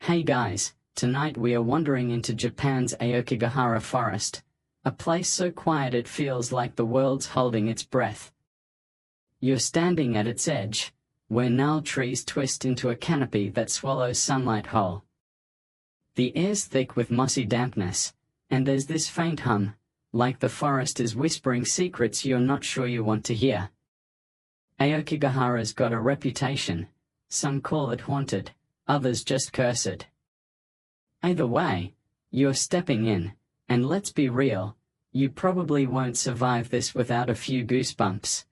Hey guys, tonight we are wandering into Japan's Aokigahara forest, a place so quiet it feels like the world's holding its breath. You're standing at its edge, where gnarled trees twist into a canopy that swallows sunlight whole. The air's thick with mossy dampness, and there's this faint hum, like the forest is whispering secrets you're not sure you want to hear. Aokigahara's got a reputation. Some call it haunted, others just cursed. Either way, you're stepping in, and let's be real, you probably won't survive this without a few goosebumps.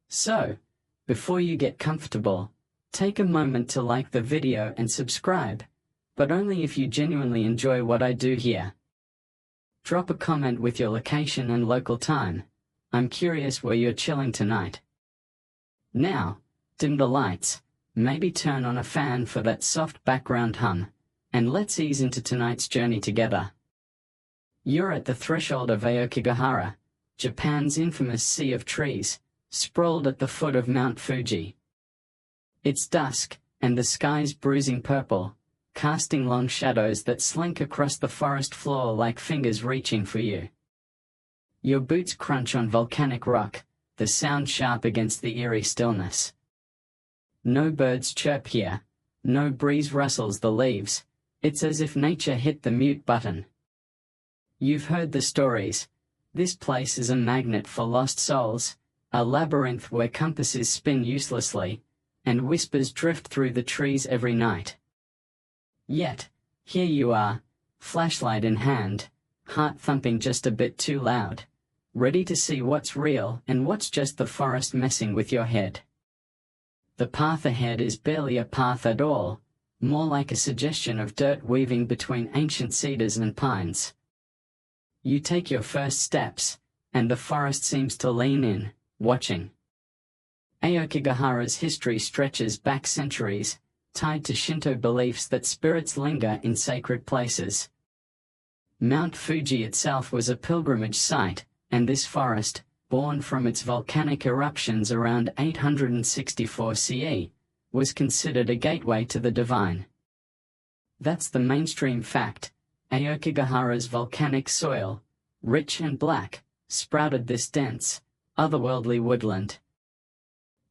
So, before you get comfortable, take a moment to like the video and subscribe, but only if you genuinely enjoy what I do here. Drop a comment with your location and local time. I'm curious where you're chilling tonight. Now, dim the lights, maybe turn on a fan for that soft background hum, and let's ease into tonight's journey together. You're at the threshold of Aokigahara, Japan's infamous sea of trees, sprawled at the foot of Mount Fuji. It's dusk, and the sky's bruising purple, casting long shadows that slink across the forest floor like fingers reaching for you. Your boots crunch on volcanic rock, the sound sharp against the eerie stillness. No birds chirp here, no breeze rustles the leaves, it's as if nature hit the mute button. You've heard the stories. This place is a magnet for lost souls, a labyrinth where compasses spin uselessly, and whispers drift through the trees every night. Yet, here you are, flashlight in hand, heart thumping just a bit too loud, ready to see what's real and what's just the forest messing with your head. The path ahead is barely a path at all, more like a suggestion of dirt weaving between ancient cedars and pines. You take your first steps, and the forest seems to lean in, watching. Aokigahara's history stretches back centuries, tied to Shinto beliefs that spirits linger in sacred places. Mount Fuji itself was a pilgrimage site, and this forest, born from its volcanic eruptions around 864 CE, was considered a gateway to the divine. That's the mainstream fact. Aokigahara's volcanic soil, rich and black, sprouted this dense, otherworldly woodland.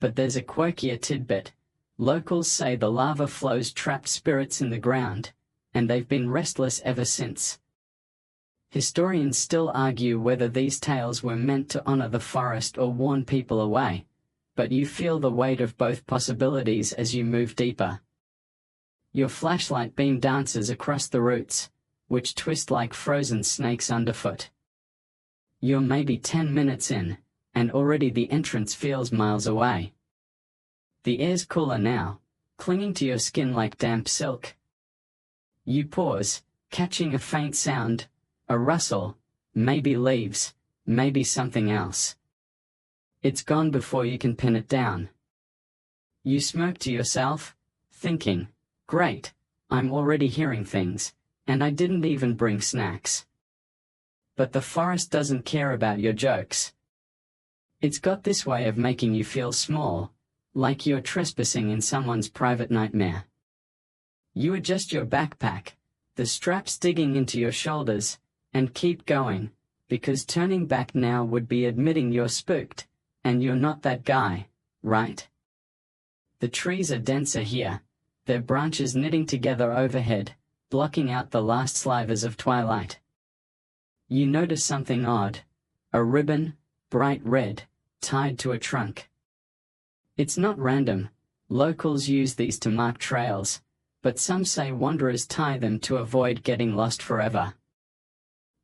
But there's a quirkier tidbit. Locals say the lava flows trapped spirits in the ground, and they've been restless ever since. Historians still argue whether these tales were meant to honor the forest or warn people away, but you feel the weight of both possibilities as you move deeper. Your flashlight beam dances across the roots, which twist like frozen snakes underfoot. You're maybe 10 minutes in, and already the entrance feels miles away. The air's cooler now, clinging to your skin like damp silk. You pause, catching a faint sound, a rustle, maybe leaves, maybe something else. It's gone before you can pin it down. You smirk to yourself, thinking, great, I'm already hearing things, and I didn't even bring snacks. But the forest doesn't care about your jokes. It's got this way of making you feel small, like you're trespassing in someone's private nightmare. You adjust your backpack, the straps digging into your shoulders, and keep going, because turning back now would be admitting you're spooked, and you're not that guy, right? The trees are denser here, their branches knitting together overhead, blocking out the last slivers of twilight. You notice something odd, a ribbon, bright red, tied to a trunk. It's not random. Locals use these to mark trails, but some say wanderers tie them to avoid getting lost forever.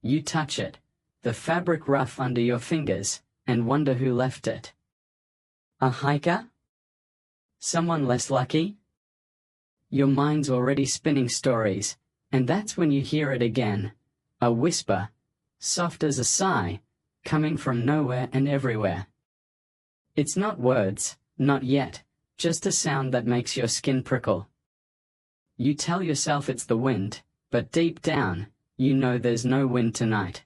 You touch it, the fabric rough under your fingers, and wonder who left it. A hiker? Someone less lucky? Your mind's already spinning stories, and that's when you hear it again, a whisper, soft as a sigh, coming from nowhere and everywhere. It's not words, not yet, just a sound that makes your skin prickle. You tell yourself it's the wind, but deep down, you know there's no wind tonight.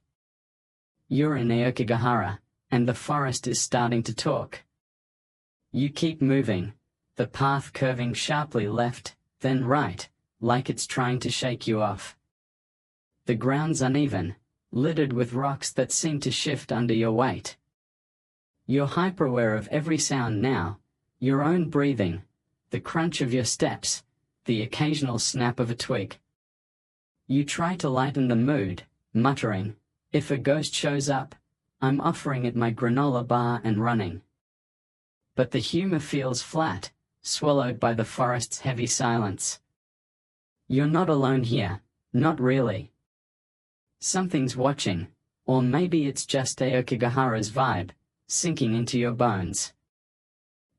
You're in Aokigahara, and the forest is starting to talk. You keep moving, the path curving sharply left, then right, like it's trying to shake you off. The ground's uneven, littered with rocks that seem to shift under your weight. You're hyper-aware of every sound now, your own breathing, the crunch of your steps, the occasional snap of a twig. You try to lighten the mood, muttering, "If a ghost shows up, I'm offering it my granola bar and running." But the humor feels flat, swallowed by the forest's heavy silence. You're not alone here, not really. Something's watching, or maybe it's just Aokigahara's vibe, sinking into your bones.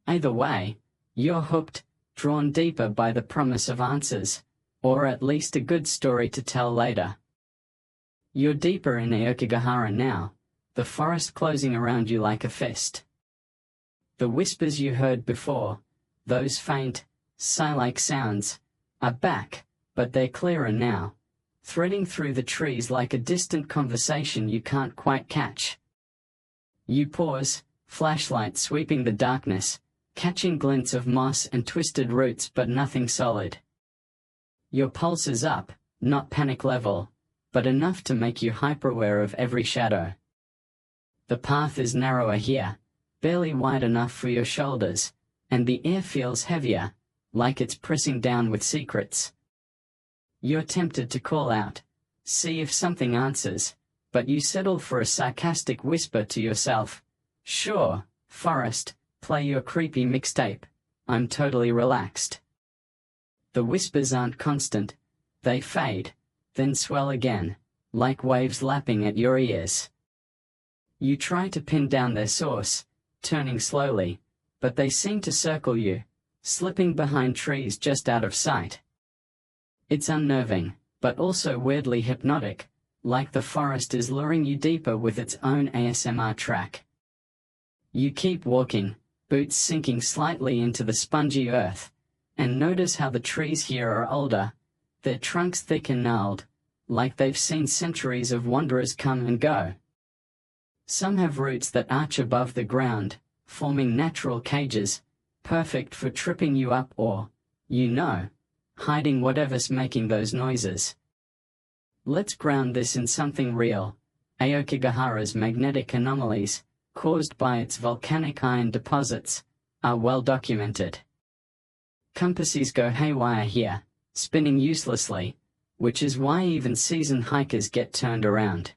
Either way, you're hooked, drawn deeper by the promise of answers, or at least a good story to tell later. You're deeper in Aokigahara now, the forest closing around you like a fist. The whispers you heard before, those faint, sigh-like sounds, are back, but they're clearer now, threading through the trees like a distant conversation you can't quite catch. You pause, flashlight sweeping the darkness, catching glints of moss and twisted roots but nothing solid. Your pulse is up, not panic level, but enough to make you hyper-aware of every shadow. The path is narrower here, barely wide enough for your shoulders, and the air feels heavier, like it's pressing down with secrets. You're tempted to call out, see if something answers, but you settle for a sarcastic whisper to yourself, "Sure, forest, play your creepy mixtape, I'm totally relaxed." The whispers aren't constant, they fade, then swell again, like waves lapping at your ears. You try to pin down their source, turning slowly, but they seem to circle you, slipping behind trees just out of sight. It's unnerving, but also weirdly hypnotic, like the forest is luring you deeper with its own ASMR track. You keep walking, boots sinking slightly into the spongy earth, and notice how the trees here are older, their trunks thick and gnarled, like they've seen centuries of wanderers come and go. Some have roots that arch above the ground, forming natural cages, perfect for tripping you up or, hiding whatever's making those noises. Let's ground this in something real. Aokigahara's magnetic anomalies, caused by its volcanic iron deposits, are well documented. Compasses go haywire here, spinning uselessly, which is why even seasoned hikers get turned around.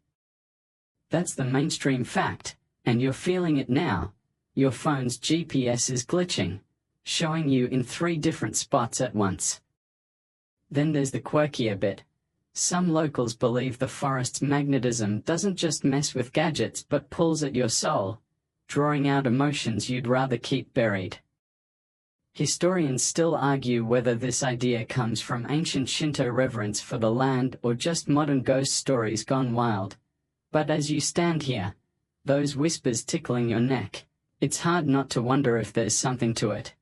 That's the mainstream fact, and you're feeling it now. Your phone's GPS is glitching, showing you in 3 different spots at once. Then there's the quirkier bit. Some locals believe the forest's magnetism doesn't just mess with gadgets but pulls at your soul, drawing out emotions you'd rather keep buried. Historians still argue whether this idea comes from ancient Shinto reverence for the land or just modern ghost stories gone wild. But as you stand here, those whispers tickling your neck, it's hard not to wonder if there's something to it.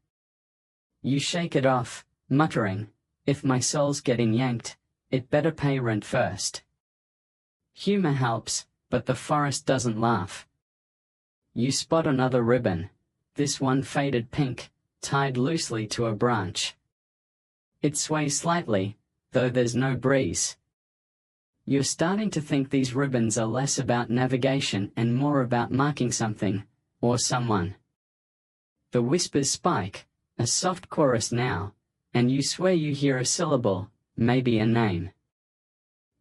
You shake it off, muttering, "If my soul's getting yanked, it better pay rent first." Humor helps, but the forest doesn't laugh. You spot another ribbon, this one faded pink, tied loosely to a branch. It sways slightly, though there's no breeze. You're starting to think these ribbons are less about navigation and more about marking something, or someone. The whispers spike, a soft chorus now, and you swear you hear a syllable, maybe a name.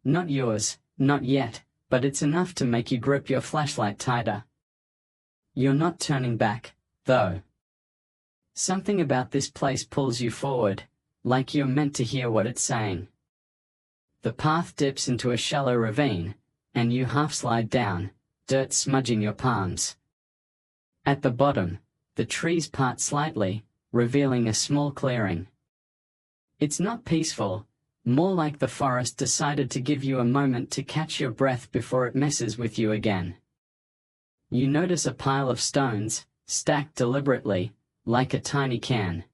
Not yours, not yet, but it's enough to make you grip your flashlight tighter. You're not turning back, though. Something about this place pulls you forward, like you're meant to hear what it's saying. The path dips into a shallow ravine, and you half slide down, dirt smudging your palms. At the bottom, the trees part slightly, revealing a small clearing. It's not peaceful, more like the forest decided to give you a moment to catch your breath before it messes with you again. You notice a pile of stones, stacked deliberately, like a tiny can.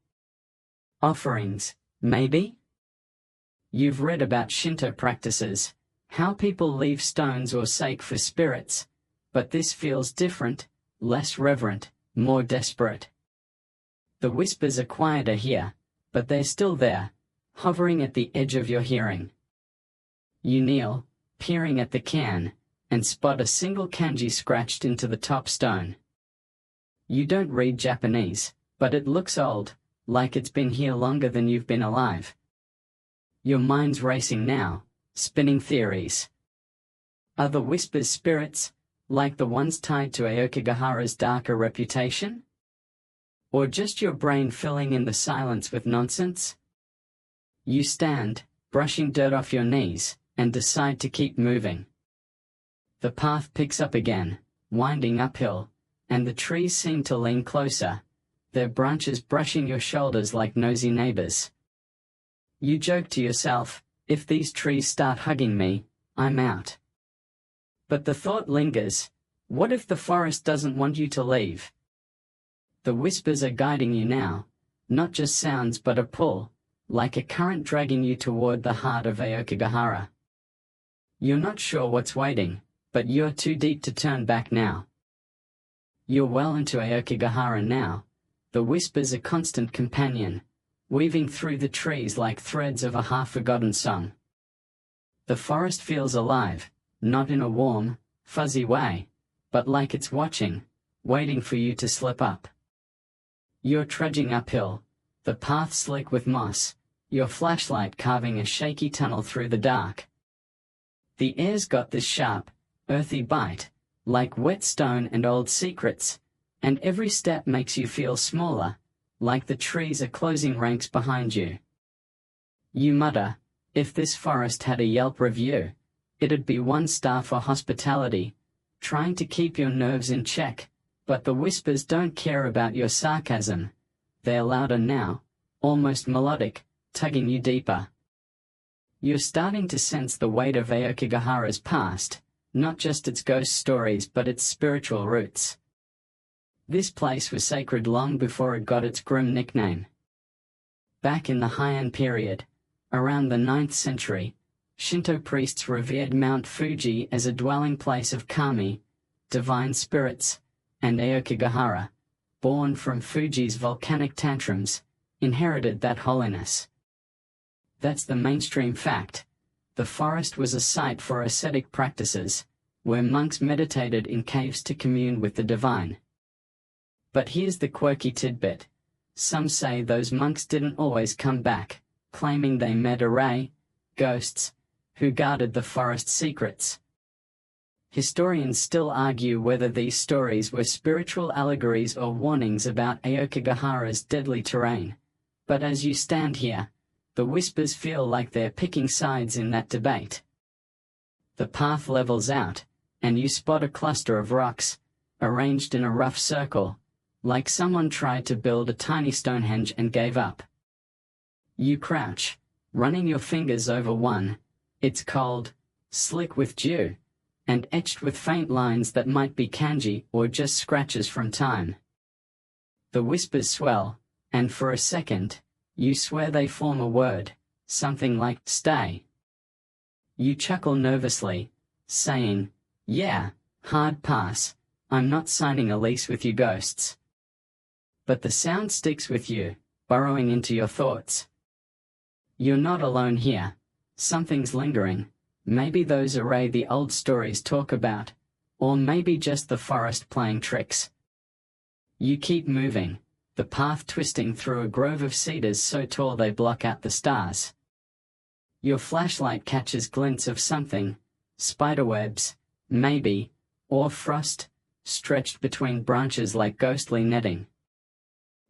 Offerings, maybe? You've read about Shinto practices, how people leave stones or sake for spirits, but this feels different, less reverent, more desperate. The whispers are quieter here, but they're still there, hovering at the edge of your hearing. You kneel, peering at the cairn, and spot a single kanji scratched into the top stone. You don't read Japanese, but it looks old, like it's been here longer than you've been alive. Your mind's racing now, spinning theories. Are the whispers spirits, like the ones tied to Aokigahara's darker reputation? Or just your brain filling in the silence with nonsense? You stand, brushing dirt off your knees, and decide to keep moving. The path picks up again, winding uphill, and the trees seem to lean closer, their branches brushing your shoulders like nosy neighbors. You joke to yourself, if these trees start hugging me, I'm out. But the thought lingers, what if the forest doesn't want you to leave? The whispers are guiding you now, not just sounds but a pull, like a current dragging you toward the heart of Aokigahara. You're not sure what's waiting, but you're too deep to turn back now. You're well into Aokigahara now, the whispers a constant companion, weaving through the trees like threads of a half-forgotten song. The forest feels alive, not in a warm, fuzzy way, but like it's watching, waiting for you to slip up. You're trudging uphill, the path slick with moss, your flashlight carving a shaky tunnel through the dark. The air's got this sharp, earthy bite, like wet stone and old secrets, and every step makes you feel smaller, like the trees are closing ranks behind you. You mutter, if this forest had a Yelp review, it'd be 1 star for hospitality, trying to keep your nerves in check, but the whispers don't care about your sarcasm. They're louder now, almost melodic, tugging you deeper. You're starting to sense the weight of Aokigahara's past, not just its ghost stories but its spiritual roots. This place was sacred long before it got its grim nickname. Back in the Heian period, around the 9th century, Shinto priests revered Mount Fuji as a dwelling place of kami, divine spirits, and Aokigahara, born from Fuji's volcanic tantrums, inherited that holiness. That's the mainstream fact. The forest was a site for ascetic practices, where monks meditated in caves to commune with the divine. But here's the quirky tidbit. Some say those monks didn't always come back, claiming they met ghosts, who guarded the forest's secrets. Historians still argue whether these stories were spiritual allegories or warnings about Aokigahara's deadly terrain. But as you stand here, the whispers feel like they're picking sides in that debate. The path levels out, and you spot a cluster of rocks, arranged in a rough circle, like someone tried to build a tiny Stonehenge and gave up. You crouch, running your fingers over one. It's cold, slick with dew, and etched with faint lines that might be kanji or just scratches from time. The whispers swell, and for a second, you swear they form a word, something like stay. You chuckle nervously, saying, yeah, hard pass, I'm not signing a lease with you ghosts. But the sound sticks with you, burrowing into your thoughts. You're not alone here. Something's lingering. Maybe those array the old stories talk about, or maybe just the forest playing tricks. You keep moving, the path twisting through a grove of cedars so tall they block out the stars. Your flashlight catches glints of something, spiderwebs, maybe, or frost, stretched between branches like ghostly netting.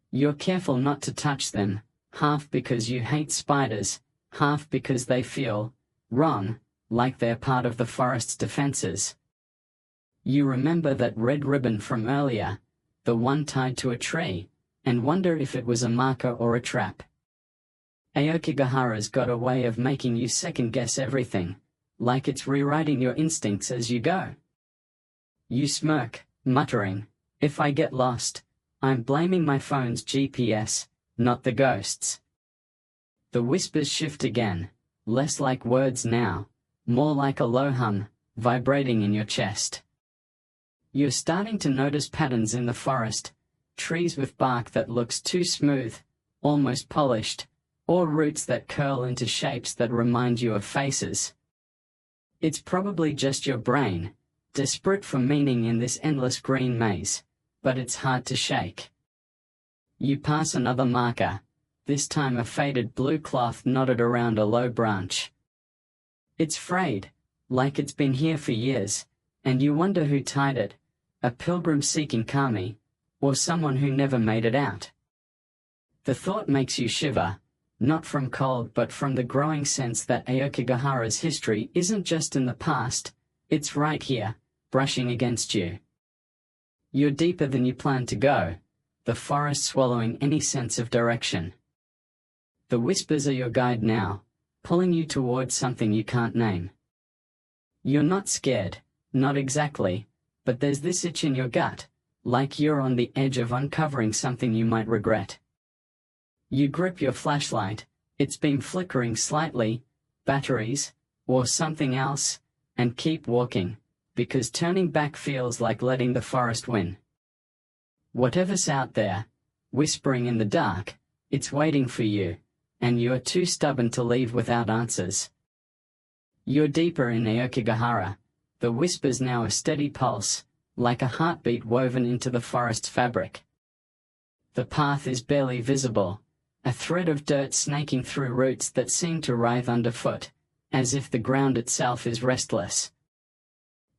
You're careful not to touch them, half because you hate spiders, half because they feel wrong, like they're part of the forest's defenses. You remember that red ribbon from earlier, the one tied to a tree, and wonder if it was a marker or a trap. Aokigahara's got a way of making you second-guess everything, like it's rewriting your instincts as you go. You smirk, muttering, if I get lost, I'm blaming my phone's GPS, not the ghosts. The whispers shift again, less like words now, more like a low hum, vibrating in your chest. You're starting to notice patterns in the forest, trees with bark that looks too smooth, almost polished, or roots that curl into shapes that remind you of faces. It's probably just your brain, desperate for meaning in this endless green maze, but it's hard to shake. You pass another marker, this time a faded blue cloth knotted around a low branch. It's frayed, like it's been here for years, and you wonder who tied it, a pilgrim seeking kami, or someone who never made it out. The thought makes you shiver, not from cold but from the growing sense that Aokigahara's history isn't just in the past, it's right here, brushing against you. You're deeper than you planned to go, the forest swallowing any sense of direction. The whispers are your guide now, pulling you towards something you can't name. You're not scared, not exactly, but there's this itch in your gut, like you're on the edge of uncovering something you might regret. You grip your flashlight, its beam flickering slightly, batteries, or something else, and keep walking, because turning back feels like letting the forest win. Whatever's out there, whispering in the dark, it's waiting for you, and you're too stubborn to leave without answers. You're deeper in Aokigahara, the whispers now a steady pulse, like a heartbeat woven into the forest's fabric. The path is barely visible, a thread of dirt snaking through roots that seem to writhe underfoot, as if the ground itself is restless.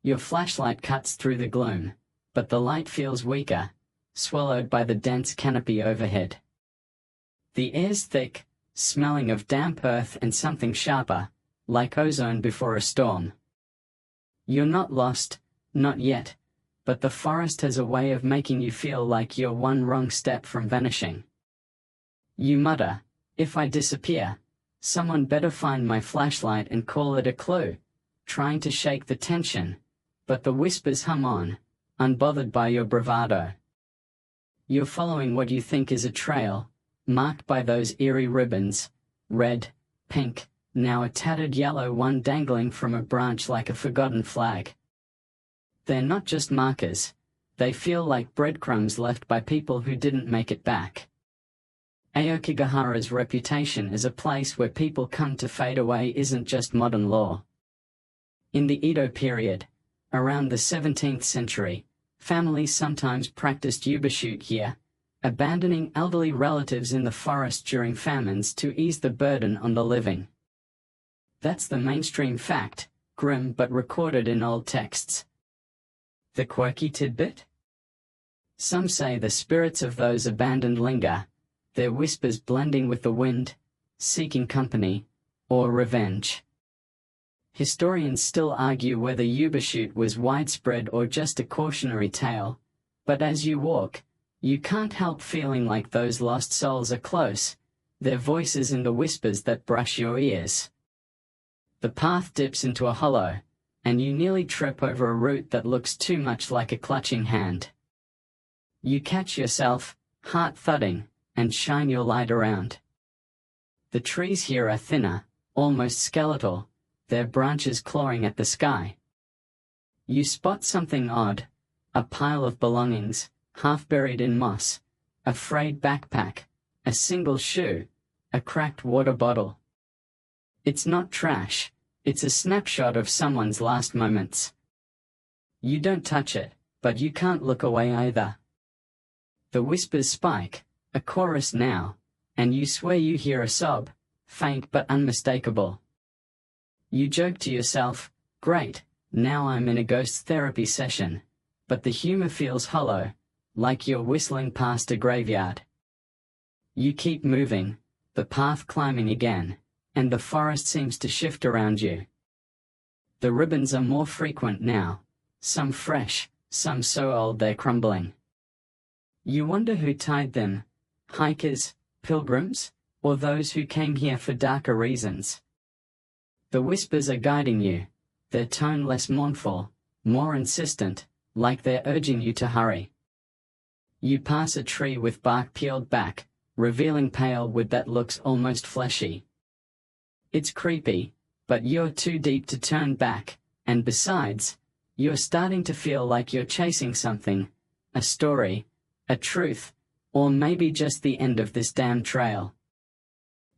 Your flashlight cuts through the gloom, but the light feels weaker, swallowed by the dense canopy overhead. The air's thick, smelling of damp earth and something sharper, like ozone before a storm. You're not lost, not yet, but the forest has a way of making you feel like you're one wrong step from vanishing. You mutter, if I disappear, someone better find my flashlight and call it a clue, trying to shake the tension, but the whispers hum on, unbothered by your bravado. You're following what you think is a trail, marked by those eerie ribbons, red, pink, now a tattered yellow one dangling from a branch like a forgotten flag. They're not just markers, they feel like breadcrumbs left by people who didn't make it back. Aokigahara's reputation as a place where people come to fade away isn't just modern lore. In the Edo period, around the 17th century, families sometimes practiced yubashoot here, abandoning elderly relatives in the forest during famines to ease the burden on the living. That's the mainstream fact, grim but recorded in old texts. The quirky tidbit? Some say the spirits of those abandoned linger, their whispers blending with the wind, seeking company, or revenge. Historians still argue whether yubashoot was widespread or just a cautionary tale, but as you walk, you can't help feeling like those lost souls are close, their voices in the whispers that brush your ears. The path dips into a hollow, and you nearly trip over a root that looks too much like a clutching hand. You catch yourself, heart thudding, and shine your light around. The trees here are thinner, almost skeletal, their branches clawing at the sky. You spot something odd, a pile of belongings, half buried in moss, a frayed backpack, a single shoe, a cracked water bottle. It's not trash, it's a snapshot of someone's last moments. You don't touch it, but you can't look away either. The whispers spike, a chorus now, and you swear you hear a sob, faint but unmistakable. You joke to yourself, great, now I'm in a ghost therapy session, but the humor feels hollow, like you're whistling past a graveyard. You keep moving, the path climbing again, and the forest seems to shift around you. The ribbons are more frequent now, some fresh, some so old they're crumbling. You wonder who tied them, hikers, pilgrims, or those who came here for darker reasons. The whispers are guiding you, their tone less mournful, more insistent, like they're urging you to hurry. You pass a tree with bark peeled back, revealing pale wood that looks almost fleshy. It's creepy, but you're too deep to turn back, and besides, you're starting to feel like you're chasing something, a story, a truth, or maybe just the end of this damn trail.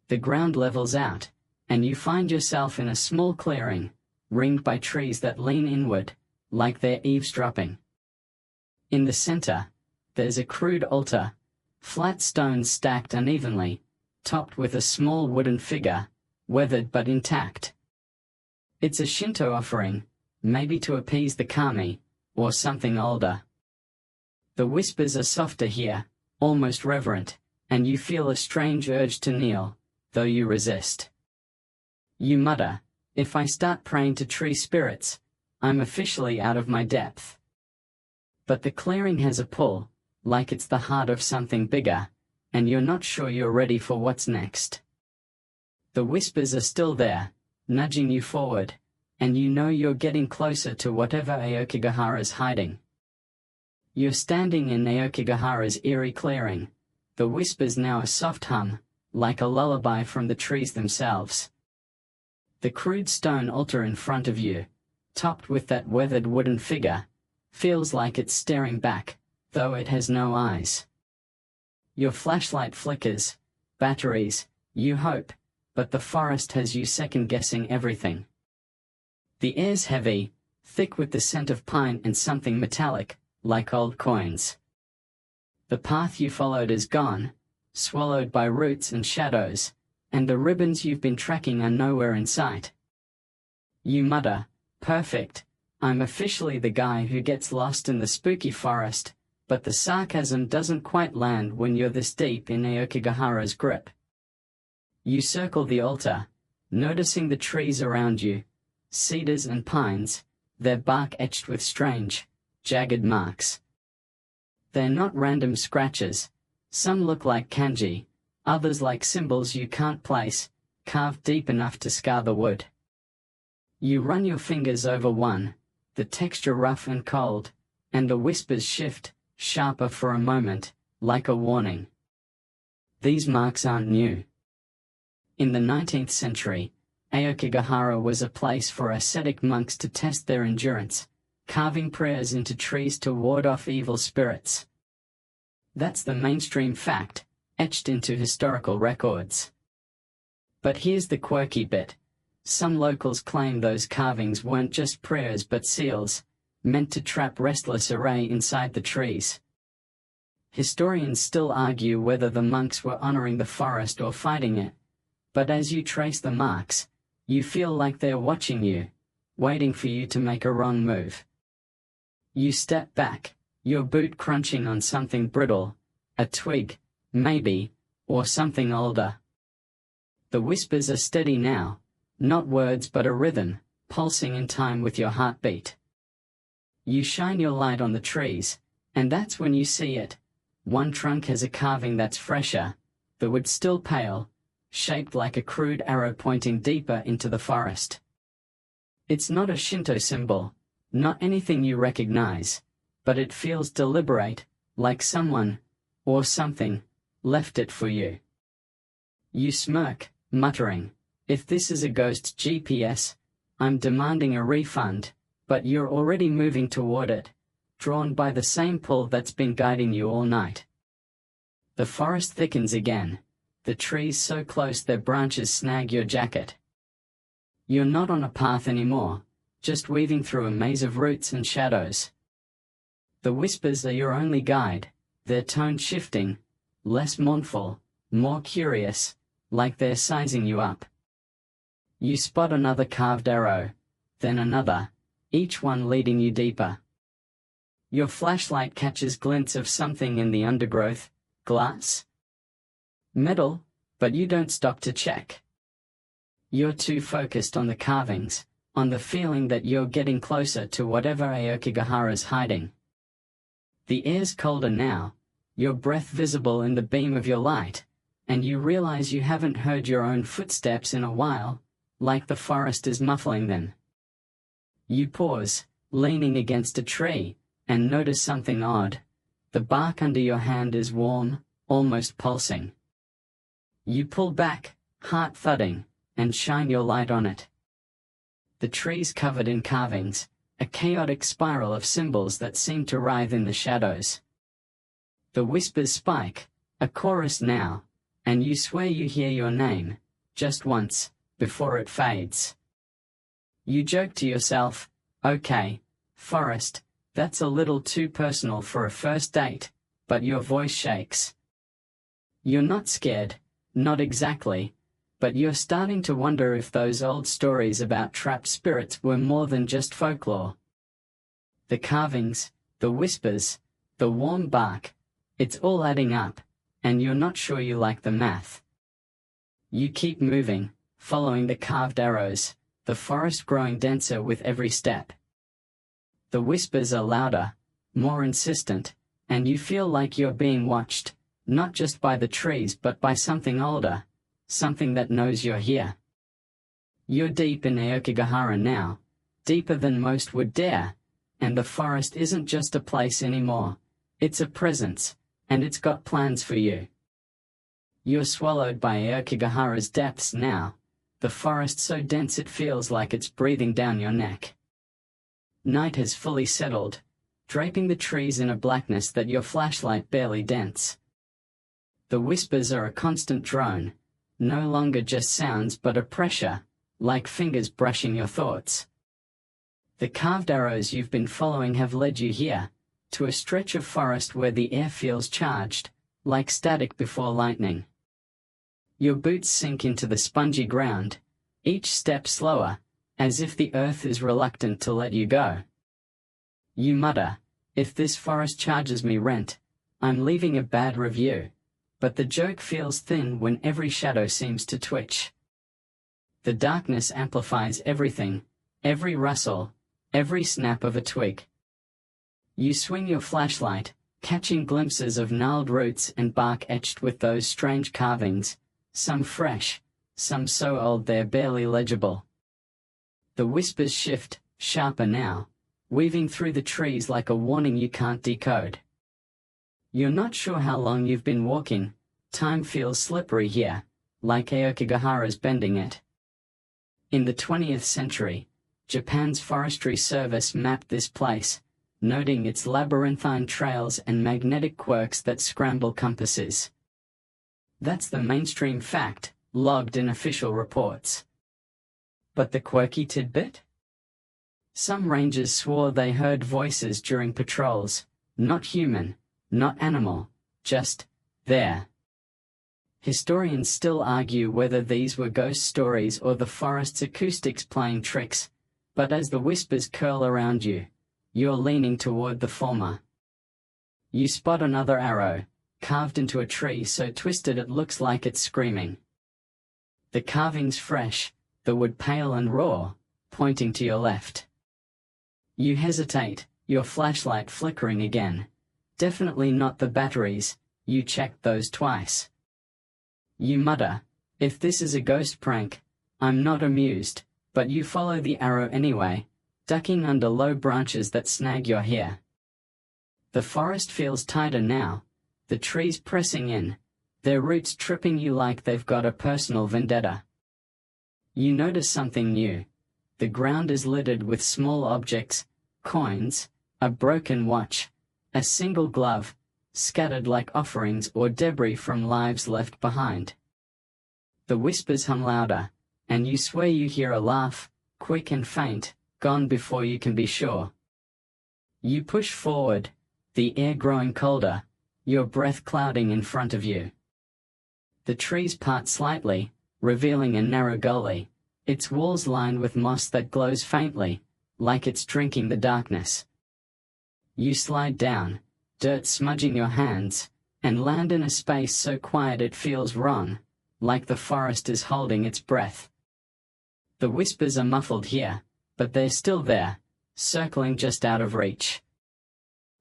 The ground levels out, and you find yourself in a small clearing, ringed by trees that lean inward, like they're eavesdropping. In the center, there's a crude altar, flat stones stacked unevenly, topped with a small wooden figure, weathered but intact. It's a Shinto offering, maybe to appease the kami, or something older. The whispers are softer here, almost reverent, and you feel a strange urge to kneel, though you resist. You mutter, "If I start praying to tree spirits, I'm officially out of my depth." But the clearing has a pull, like it's the heart of something bigger, and you're not sure you're ready for what's next. The whispers are still there, nudging you forward, and you know you're getting closer to whatever Aokigahara's hiding. You're standing in Aokigahara's eerie clearing, the whispers now a soft hum, like a lullaby from the trees themselves. The crude stone altar in front of you, topped with that weathered wooden figure, feels like it's staring back, though it has no eyes. Your flashlight flickers, batteries, you hope, but the forest has you second-guessing everything. The air's heavy, thick with the scent of pine and something metallic, like old coins. The path you followed is gone, swallowed by roots and shadows, and the ribbons you've been tracking are nowhere in sight. You mutter, "Perfect, I'm officially the guy who gets lost in the spooky forest," but the sarcasm doesn't quite land when you're this deep in Aokigahara's grip. You circle the altar, noticing the trees around you, cedars and pines, their bark etched with strange, jagged marks. They're not random scratches. Some look like kanji, others like symbols you can't place, carved deep enough to scar the wood. You run your fingers over one, the texture rough and cold, and the whispers shift, sharper for a moment, like a warning. These marks aren't new. In the 19th century, Aokigahara was a place for ascetic monks to test their endurance, carving prayers into trees to ward off evil spirits. That's the mainstream fact, etched into historical records. But here's the quirky bit. Some locals claim those carvings weren't just prayers but seals, meant to trap restless array inside the trees. Historians still argue whether the monks were honoring the forest or fighting it, but as you trace the marks, you feel like they're watching you, waiting for you to make a wrong move. You step back, your boot crunching on something brittle, a twig, maybe, or something older. The whispers are steady now, not words but a rhythm, pulsing in time with your heartbeat. You shine your light on the trees, and that's when you see it. One trunk has a carving that's fresher, the wood still pale, shaped like a crude arrow pointing deeper into the forest. It's not a Shinto symbol, not anything you recognize, but it feels deliberate, like someone, or something, left it for you. You smirk, muttering, "If this is a ghost's GPS, I'm demanding a refund," but you're already moving toward it, drawn by the same pull that's been guiding you all night. The forest thickens again, the trees so close their branches snag your jacket. You're not on a path anymore, just weaving through a maze of roots and shadows. The whispers are your only guide, their tone shifting, less mournful, more curious, like they're sizing you up. You spot another carved arrow, then another, each one leading you deeper. Your flashlight catches glints of something in the undergrowth, glass, metal, but you don't stop to check. You're too focused on the carvings, on the feeling that you're getting closer to whatever Aokigahara's hiding. The air's colder now, your breath visible in the beam of your light, and you realize you haven't heard your own footsteps in a while, like the forest is muffling them. You pause, leaning against a tree, and notice something odd. The bark under your hand is warm, almost pulsing. You pull back, heart thudding, and shine your light on it. The tree's covered in carvings, a chaotic spiral of symbols that seem to writhe in the shadows. The whispers spike, a chorus now, and you swear you hear your name, just once, before it fades. You joke to yourself, okay, forest, that's a little too personal for a first date, but your voice shakes. You're not scared, not exactly, but you're starting to wonder if those old stories about trapped spirits were more than just folklore. The carvings, the whispers, the warm bark, it's all adding up, and you're not sure you like the math. You keep moving, following the carved arrows, the forest growing denser with every step. The whispers are louder, more insistent, and you feel like you're being watched, not just by the trees but by something older, something that knows you're here. You're deep in Aokigahara now, deeper than most would dare, and the forest isn't just a place anymore, it's a presence, and it's got plans for you. You're swallowed by Aokigahara's depths now, the forest so dense it feels like it's breathing down your neck. Night has fully settled, draping the trees in a blackness that your flashlight barely dents. The whispers are a constant drone, no longer just sounds but a pressure, like fingers brushing your thoughts. The carved arrows you've been following have led you here, to a stretch of forest where the air feels charged, like static before lightning. Your boots sink into the spongy ground, each step slower, as if the earth is reluctant to let you go. You mutter, if this forest charges me rent, I'm leaving a bad review, but the joke feels thin when every shadow seems to twitch. The darkness amplifies everything, every rustle, every snap of a twig. You swing your flashlight, catching glimpses of gnarled roots and bark etched with those strange carvings, some fresh, some so old they're barely legible. The whispers shift, sharper now, weaving through the trees like a warning you can't decode. You're not sure how long you've been walking, time feels slippery here, like Aokigahara's bending it. In the 20th century, Japan's Forestry Service mapped this place, noting its labyrinthine trails and magnetic quirks that scramble compasses. That's the mainstream fact, logged in official reports. But the quirky tidbit? Some rangers swore they heard voices during patrols, not human, not animal, just there. Historians still argue whether these were ghost stories or the forest's acoustics playing tricks, but as the whispers curl around you, you're leaning toward the former. You spot another arrow, carved into a tree so twisted it looks like it's screaming. The carving's fresh, the wood pale and raw, pointing to your left. You hesitate, your flashlight flickering again. Definitely not the batteries, you checked those twice. You mutter, if this is a ghost prank, I'm not amused, but you follow the arrow anyway, ducking under low branches that snag your hair. The forest feels tighter now, the trees pressing in, their roots tripping you like they've got a personal vendetta. You notice something new. The ground is littered with small objects, coins, a broken watch, a single glove, scattered like offerings or debris from lives left behind. The whispers hum louder, and you swear you hear a laugh, quick and faint, gone before you can be sure. You push forward, the air growing colder, your breath clouding in front of you. The trees part slightly, revealing a narrow gully, its walls lined with moss that glows faintly, like it's drinking the darkness. You slide down, dirt smudging your hands, and land in a space so quiet it feels wrong, like the forest is holding its breath. The whispers are muffled here, but they're still there, circling just out of reach.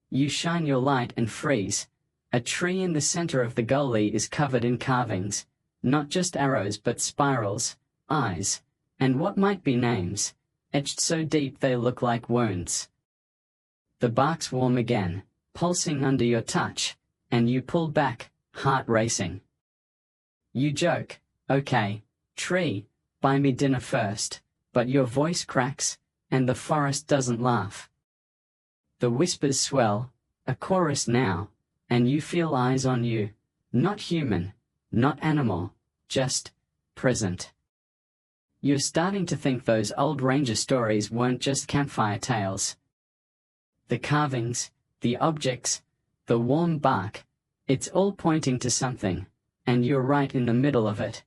You shine your light and freeze. A tree in the center of the gully is covered in carvings, not just arrows but spirals, eyes, and what might be names, etched so deep they look like wounds. The bark's warm again, pulsing under your touch, and you pull back, heart racing. You joke, okay, tree, buy me dinner first, but your voice cracks, and the forest doesn't laugh. The whispers swell, a chorus now, and you feel eyes on you, not human, not animal, just present. You're starting to think those old ranger stories weren't just campfire tales. The carvings, the objects, the warm bark, it's all pointing to something, and you're right in the middle of it.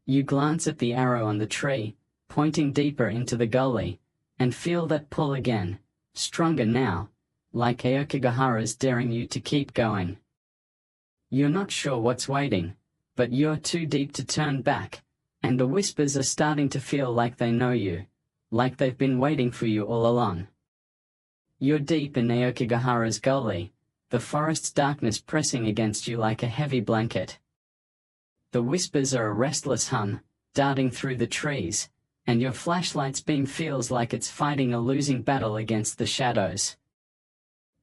You glance at the arrow on the tree, pointing deeper into the gully, and feel that pull again, stronger now, like Aokigahara's daring you to keep going. You're not sure what's waiting, but you're too deep to turn back, and the whispers are starting to feel like they know you, like they've been waiting for you all along. You're deep in Aokigahara's gully, the forest's darkness pressing against you like a heavy blanket. The whispers are a restless hum, darting through the trees, and your flashlight's beam feels like it's fighting a losing battle against the shadows.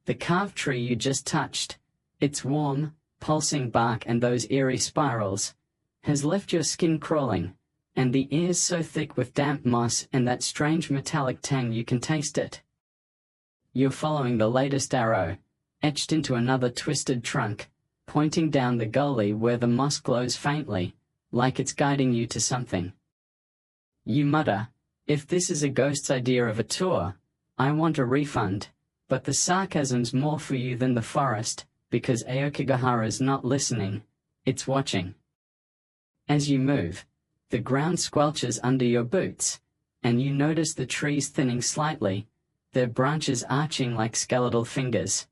The carved tree you just touched, its warm, pulsing bark and those eerie spirals, has left your skin crawling, and the ears so thick with damp moss and that strange metallic tang you can taste it. You're following the latest arrow, etched into another twisted trunk, pointing down the gully where the moss glows faintly, like it's guiding you to something. You mutter, "If this is a ghost's idea of a tour, I want a refund," but the sarcasm's more for you than the forest, because Aokigahara's not listening, it's watching. As you move, the ground squelches under your boots, and you notice the trees thinning slightly, their branches arching like skeletal fingers.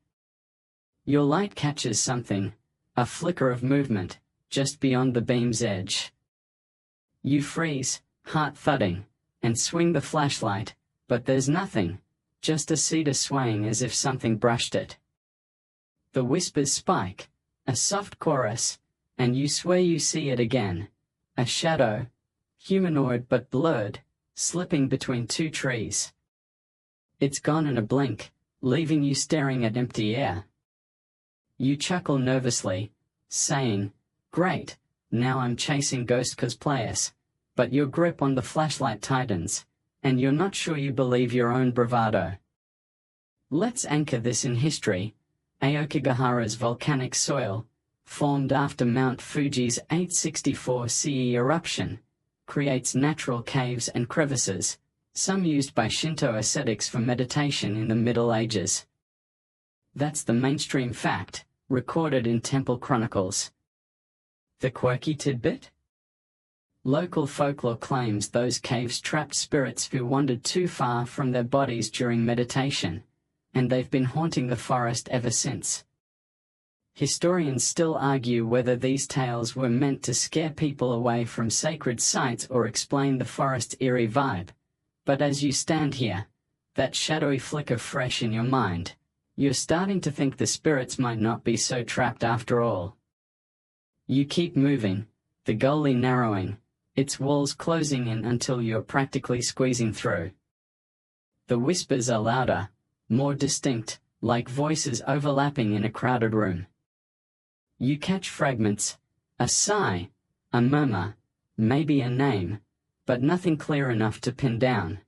Your light catches something, a flicker of movement, just beyond the beam's edge. You freeze, heart thudding, and swing the flashlight, but there's nothing, just a cedar swaying as if something brushed it. The whispers spike, a soft chorus, and you swear you see it again, a shadow, humanoid but blurred, slipping between two trees. It's gone in a blink, leaving you staring at empty air. You chuckle nervously, saying, "Great, now I'm chasing ghost cosplayers," but your grip on the flashlight tightens, and you're not sure you believe your own bravado. Let's anchor this in history. Aokigahara's volcanic soil, formed after Mount Fuji's 864 CE eruption, creates natural caves and crevices, some used by Shinto ascetics for meditation in the Middle Ages. That's the mainstream fact, recorded in temple chronicles. The quirky tidbit? Local folklore claims those caves trapped spirits who wandered too far from their bodies during meditation, and they've been haunting the forest ever since. Historians still argue whether these tales were meant to scare people away from sacred sites or explain the forest's eerie vibe, but as you stand here, that shadowy flicker fresh in your mind, you're starting to think the spirits might not be so trapped after all. You keep moving, the gully narrowing, its walls closing in until you're practically squeezing through. The whispers are louder, more distinct, like voices overlapping in a crowded room. You catch fragments, a sigh, a murmur, maybe a name, but nothing clear enough to pin down.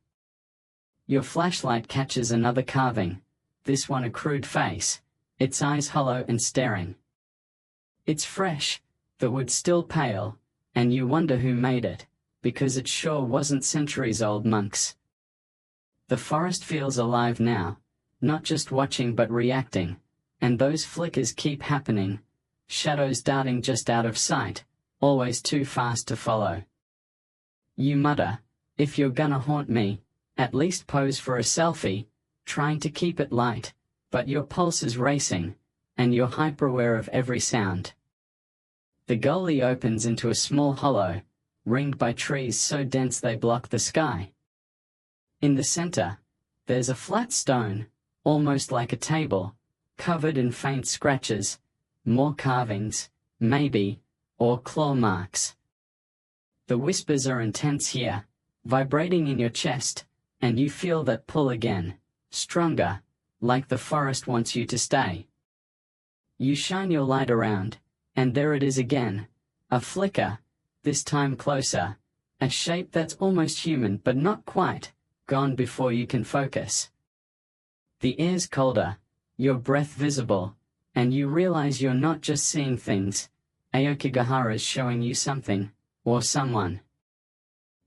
Your flashlight catches another carving, this one a crude face, its eyes hollow and staring. It's fresh, the wood still pale, and you wonder who made it, because it sure wasn't centuries-old monks. The forest feels alive now, not just watching but reacting, and those flickers keep happening, shadows darting just out of sight, always too fast to follow. You mutter, "If you're gonna haunt me, at least pose for a selfie," trying to keep it light, but your pulse is racing, and you're hyper-aware of every sound. The gully opens into a small hollow, ringed by trees so dense they block the sky. In the center, there's a flat stone, almost like a table, covered in faint scratches, more carvings, maybe, or claw marks. The whispers are intense here, vibrating in your chest, and you feel that pull again, stronger, like the forest wants you to stay. You shine your light around, and there it is again, a flicker, this time closer, a shape that's almost human but not quite, gone before you can focus. The air's colder, your breath visible, and you realize you're not just seeing things, Aokigahara is showing you something, or someone.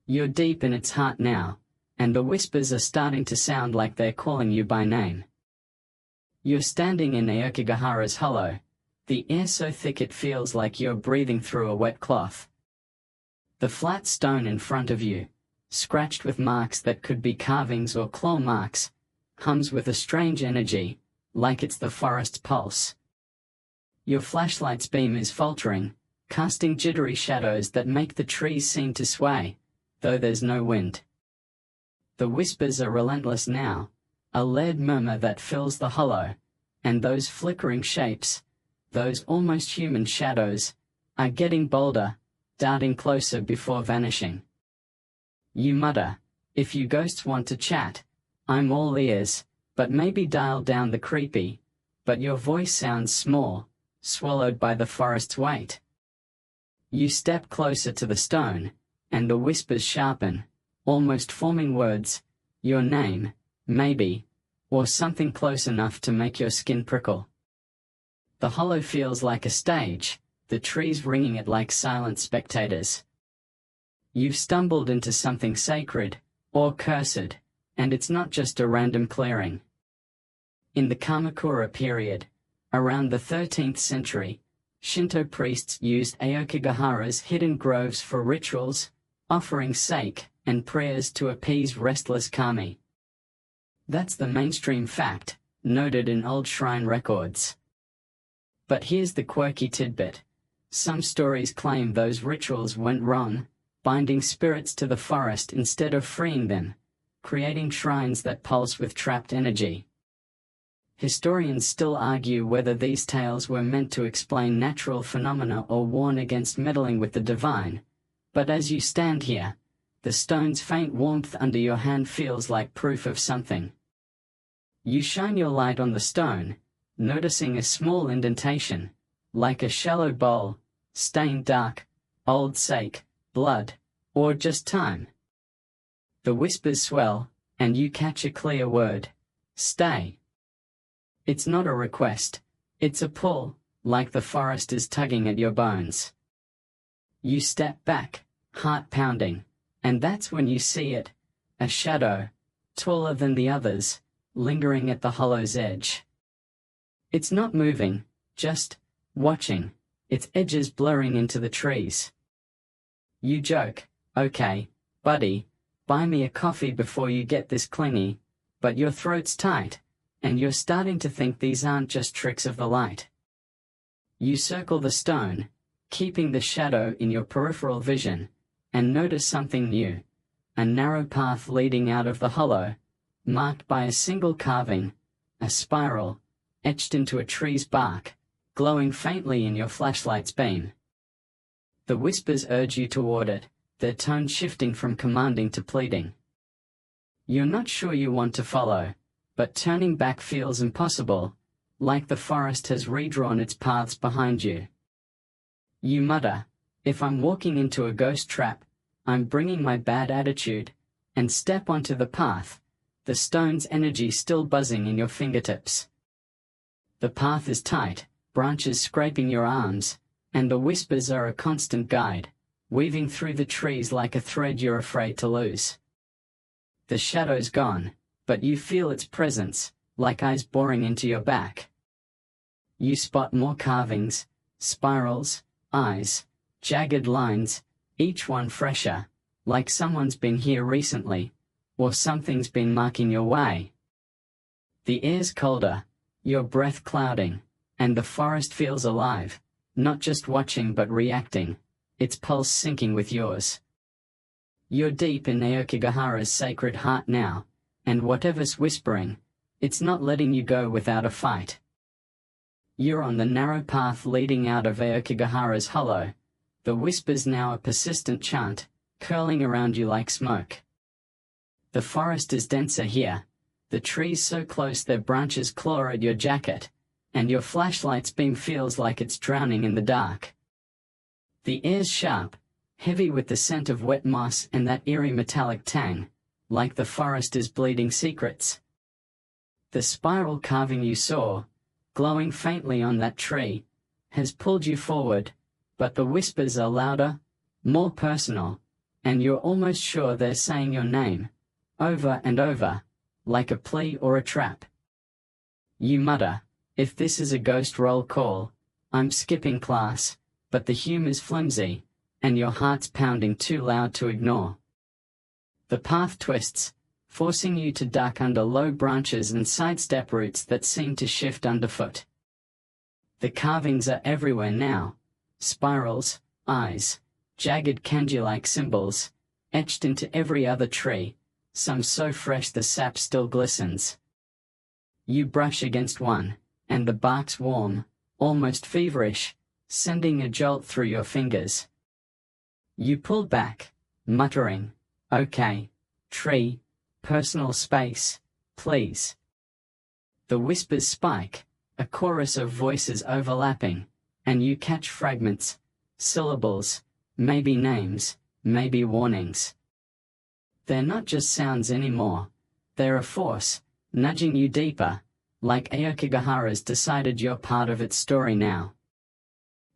You're deep in its heart now, and the whispers are starting to sound like they're calling you by name. You're standing in Aokigahara's hollow, the air so thick it feels like you're breathing through a wet cloth. The flat stone in front of you, scratched with marks that could be carvings or claw marks, hums with a strange energy, like it's the forest's pulse. Your flashlight's beam is faltering, casting jittery shadows that make the trees seem to sway, though there's no wind. The whispers are relentless now, a lead murmur that fills the hollow, and those flickering shapes, those almost human shadows, are getting bolder, darting closer before vanishing. You mutter, "If you ghosts want to chat, I'm all ears, but maybe dial down the creepy," but your voice sounds small, swallowed by the forest's weight. You step closer to the stone, and the whispers sharpen, almost forming words, your name, maybe, or something close enough to make your skin prickle. The hollow feels like a stage, the trees ringing it like silent spectators. You've stumbled into something sacred, or cursed, and it's not just a random clearing. In the Kamakura period, around the 13th century, Shinto priests used Aokigahara's hidden groves for rituals, offerings sake, and prayers to appease restless kami. That's the mainstream fact, noted in old shrine records. But here's the quirky tidbit. Some stories claim those rituals went wrong, binding spirits to the forest instead of freeing them, creating shrines that pulse with trapped energy. Historians still argue whether these tales were meant to explain natural phenomena or warn against meddling with the divine, but as you stand here, the stone's faint warmth under your hand feels like proof of something. You shine your light on the stone, noticing a small indentation, like a shallow bowl, stained dark, old sake, blood, or just time. The whispers swell, and you catch a clear word: stay. It's not a request, it's a pull, like the forest is tugging at your bones. You step back, heart pounding, and that's when you see it, a shadow, taller than the others, lingering at the hollow's edge. It's not moving, just watching, its edges blurring into the trees. You joke, "Okay, buddy, buy me a coffee before you get this clingy," but your throat's tight, and you're starting to think these aren't just tricks of the light. You circle the stone, keeping the shadow in your peripheral vision, and notice something new, a narrow path leading out of the hollow, marked by a single carving, a spiral, etched into a tree's bark, glowing faintly in your flashlight's beam. The whispers urge you toward it, their tone shifting from commanding to pleading. You're not sure you want to follow, but turning back feels impossible, like the forest has redrawn its paths behind you. You mutter, "If I'm walking into a ghost trap, I'm bringing my bad attitude," and step onto the path, the stone's energy still buzzing in your fingertips. The path is tight, branches scraping your arms, and the whispers are a constant guide, weaving through the trees like a thread you're afraid to lose. The shadow's gone, but you feel its presence, like eyes boring into your back. You spot more carvings, spirals, eyes, jagged lines, each one fresher, like someone's been here recently, or something's been marking your way. The air's colder, your breath clouding, and the forest feels alive, not just watching but reacting, its pulse syncing with yours. You're deep in Aokigahara's sacred heart now, and whatever's whispering, it's not letting you go without a fight. You're on the narrow path leading out of Aokigahara's hollow, the whispers now a persistent chant, curling around you like smoke. The forest is denser here, the trees so close their branches claw at your jacket, and your flashlight's beam feels like it's drowning in the dark. The air's sharp, heavy with the scent of wet moss and that eerie metallic tang, like the forest is bleeding secrets. The spiral carving you saw, glowing faintly on that tree, has pulled you forward, But the whispers are louder, more personal, and you're almost sure they're saying your name, over and over, like a plea or a trap. You mutter, "If this is a ghost roll call, I'm skipping class," but the humor's flimsy, and your heart's pounding too loud to ignore. The path twists, forcing you to duck under low branches and sidestep roots that seem to shift underfoot. The carvings are everywhere now, spirals, eyes, jagged kanji-like symbols, etched into every other tree, some so fresh the sap still glistens. You brush against one, and the bark's warm, almost feverish, sending a jolt through your fingers. You pull back, muttering, "Okay, tree, personal space, please." The whispers spike, a chorus of voices overlapping, and you catch fragments, syllables, maybe names, maybe warnings. They're not just sounds anymore, they're a force, nudging you deeper, like Aokigahara's decided you're part of its story now.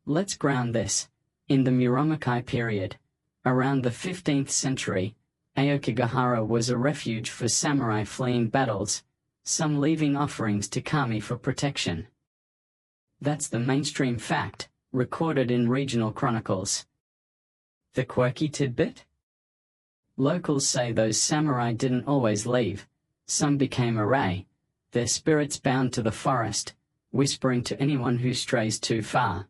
Let's ground this. In the Muromachi period, around the 15th century, Aokigahara was a refuge for samurai fleeing battles, some leaving offerings to kami for protection. That's the mainstream fact, recorded in regional chronicles. The quirky tidbit? Locals say those samurai didn't always leave, some became array, their spirits bound to the forest, whispering to anyone who strays too far.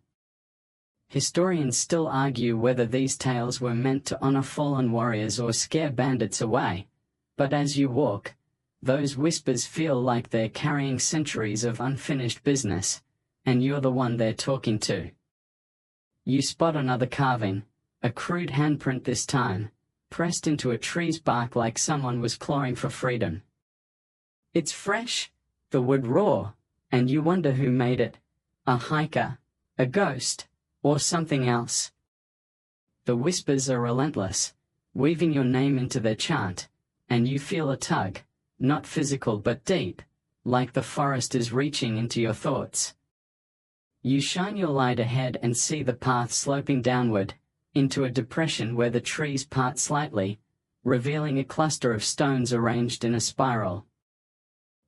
Historians still argue whether these tales were meant to honor fallen warriors or scare bandits away, but as you walk, those whispers feel like they're carrying centuries of unfinished business, and you're the one they're talking to. You spot another carving, a crude handprint this time, pressed into a tree's bark like someone was clawing for freedom. It's fresh, the wood raw, and you wonder who made it, a hiker, a ghost, or something else. The whispers are relentless, weaving your name into their chant, and you feel a tug, not physical but deep, like the forest is reaching into your thoughts. You shine your light ahead and see the path sloping downward, into a depression where the trees part slightly, revealing a cluster of stones arranged in a spiral.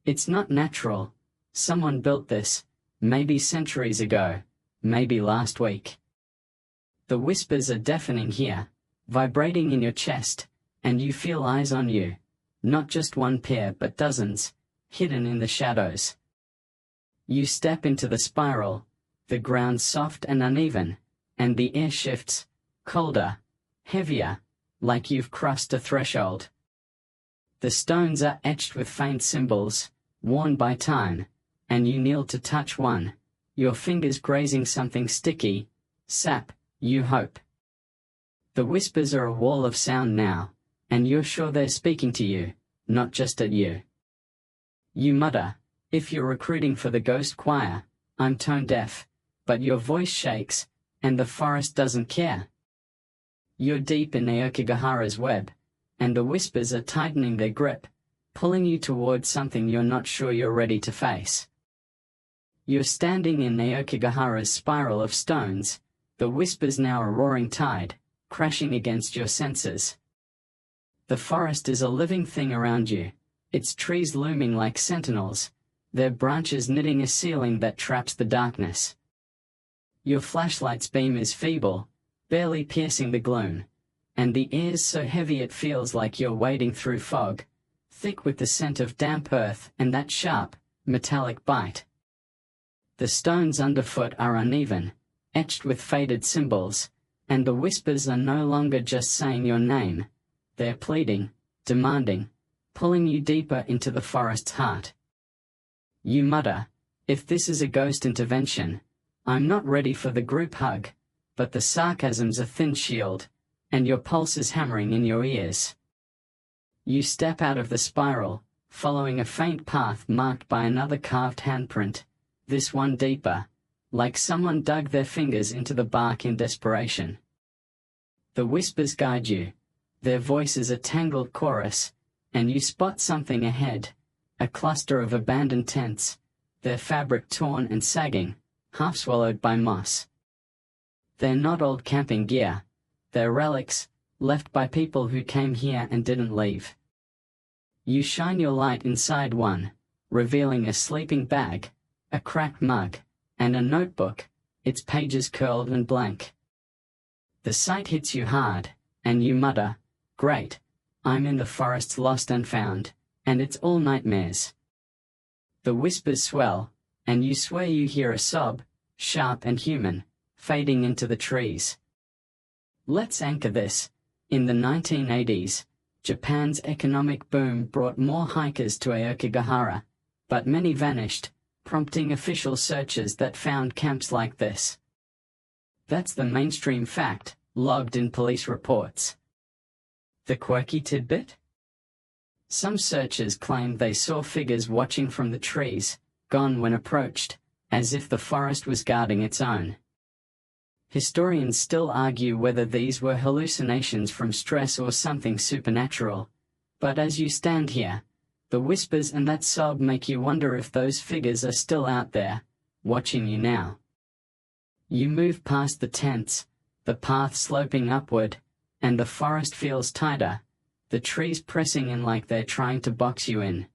It's not natural. Someone built this, maybe centuries ago, maybe last week. The whispers are deafening here, vibrating in your chest, and you feel eyes on you, not just one pair but dozens, hidden in the shadows. You step into the spiral, the ground soft and uneven, and the air shifts, colder, heavier, like you've crossed a threshold. The stones are etched with faint symbols, worn by time, and you kneel to touch one, your fingers grazing something sticky, sap, you hope. The whispers are a wall of sound now, and you're sure they're speaking to you, not just at you. You mutter, "If you're recruiting for the ghost choir, I'm tone deaf," but your voice shakes, and the forest doesn't care. You're deep in Aokigahara's web, and the whispers are tightening their grip, pulling you towards something you're not sure you're ready to face. You're standing in Aokigahara's spiral of stones, the whispers now a roaring tide, crashing against your senses. The forest is a living thing around you, its trees looming like sentinels, their branches knitting a ceiling that traps the darkness. Your flashlight's beam is feeble, barely piercing the gloom, and the air's so heavy it feels like you're wading through fog, thick with the scent of damp earth and that sharp, metallic bite. The stones underfoot are uneven, etched with faded symbols, and the whispers are no longer just saying your name, they're pleading, demanding, pulling you deeper into the forest's heart. You mutter, "If this is a ghost intervention, I'm not ready for the group hug," but the sarcasm's a thin shield, and your pulse is hammering in your ears. You step out of the spiral, following a faint path marked by another carved handprint, this one deeper, like someone dug their fingers into the bark in desperation. The whispers guide you, their voices a tangled chorus, and you spot something ahead, a cluster of abandoned tents, their fabric torn and sagging, half swallowed by moss. They're not old camping gear. They're relics, left by people who came here and didn't leave. You shine your light inside one, revealing a sleeping bag, a cracked mug, and a notebook, its pages curled and blank. The sight hits you hard, and you mutter, "Great, I'm in the forest lost and found, and it's all nightmares." The whispers swell, and you swear you hear a sob, sharp and human, fading into the trees. Let's anchor this. In the 1980s, Japan's economic boom brought more hikers to Aokigahara, but many vanished, prompting official searches that found camps like this. That's the mainstream fact, logged in police reports. The quirky tidbit? Some searchers claimed they saw figures watching from the trees, gone when approached, as if the forest was guarding its own. Historians still argue whether these were hallucinations from stress or something supernatural, but as you stand here, the whispers and that sob make you wonder if those figures are still out there, watching you now. You move past the tents, the path sloping upward, and the forest feels tighter, the trees pressing in like they're trying to box you in.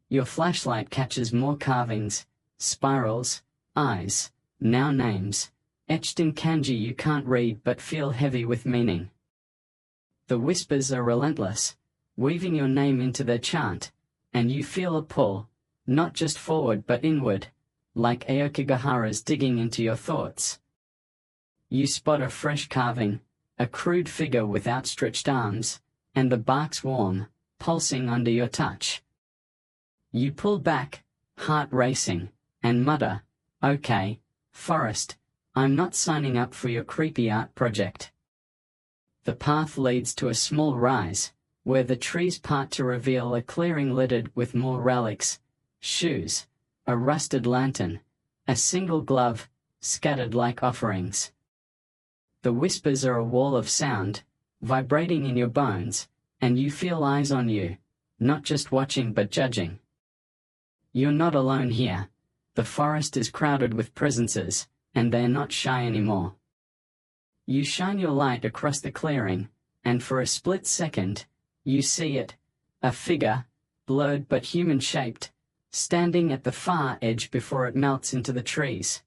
Your flashlight catches more carvings, spirals, eyes, now names, etched in kanji you can't read but feel heavy with meaning. The whispers are relentless, weaving your name into their chant, and you feel a pull, not just forward but inward, like Aokigahara's digging into your thoughts. You spot a fresh carving, a crude figure with outstretched arms, and the bark's warm, pulsing under your touch. You pull back, heart racing, and mutter, "Okay, forest, I'm not signing up for your creepy art project." The path leads to a small rise, where the trees part to reveal a clearing littered with more relics, shoes, a rusted lantern, a single glove, scattered like offerings. The whispers are a wall of sound, vibrating in your bones, and you feel eyes on you, not just watching but judging. You're not alone here. The forest is crowded with presences, and they're not shy anymore. You shine your light across the clearing, and for a split second, you see it, a figure, blurred but human-shaped, standing at the far edge before it melts into the trees.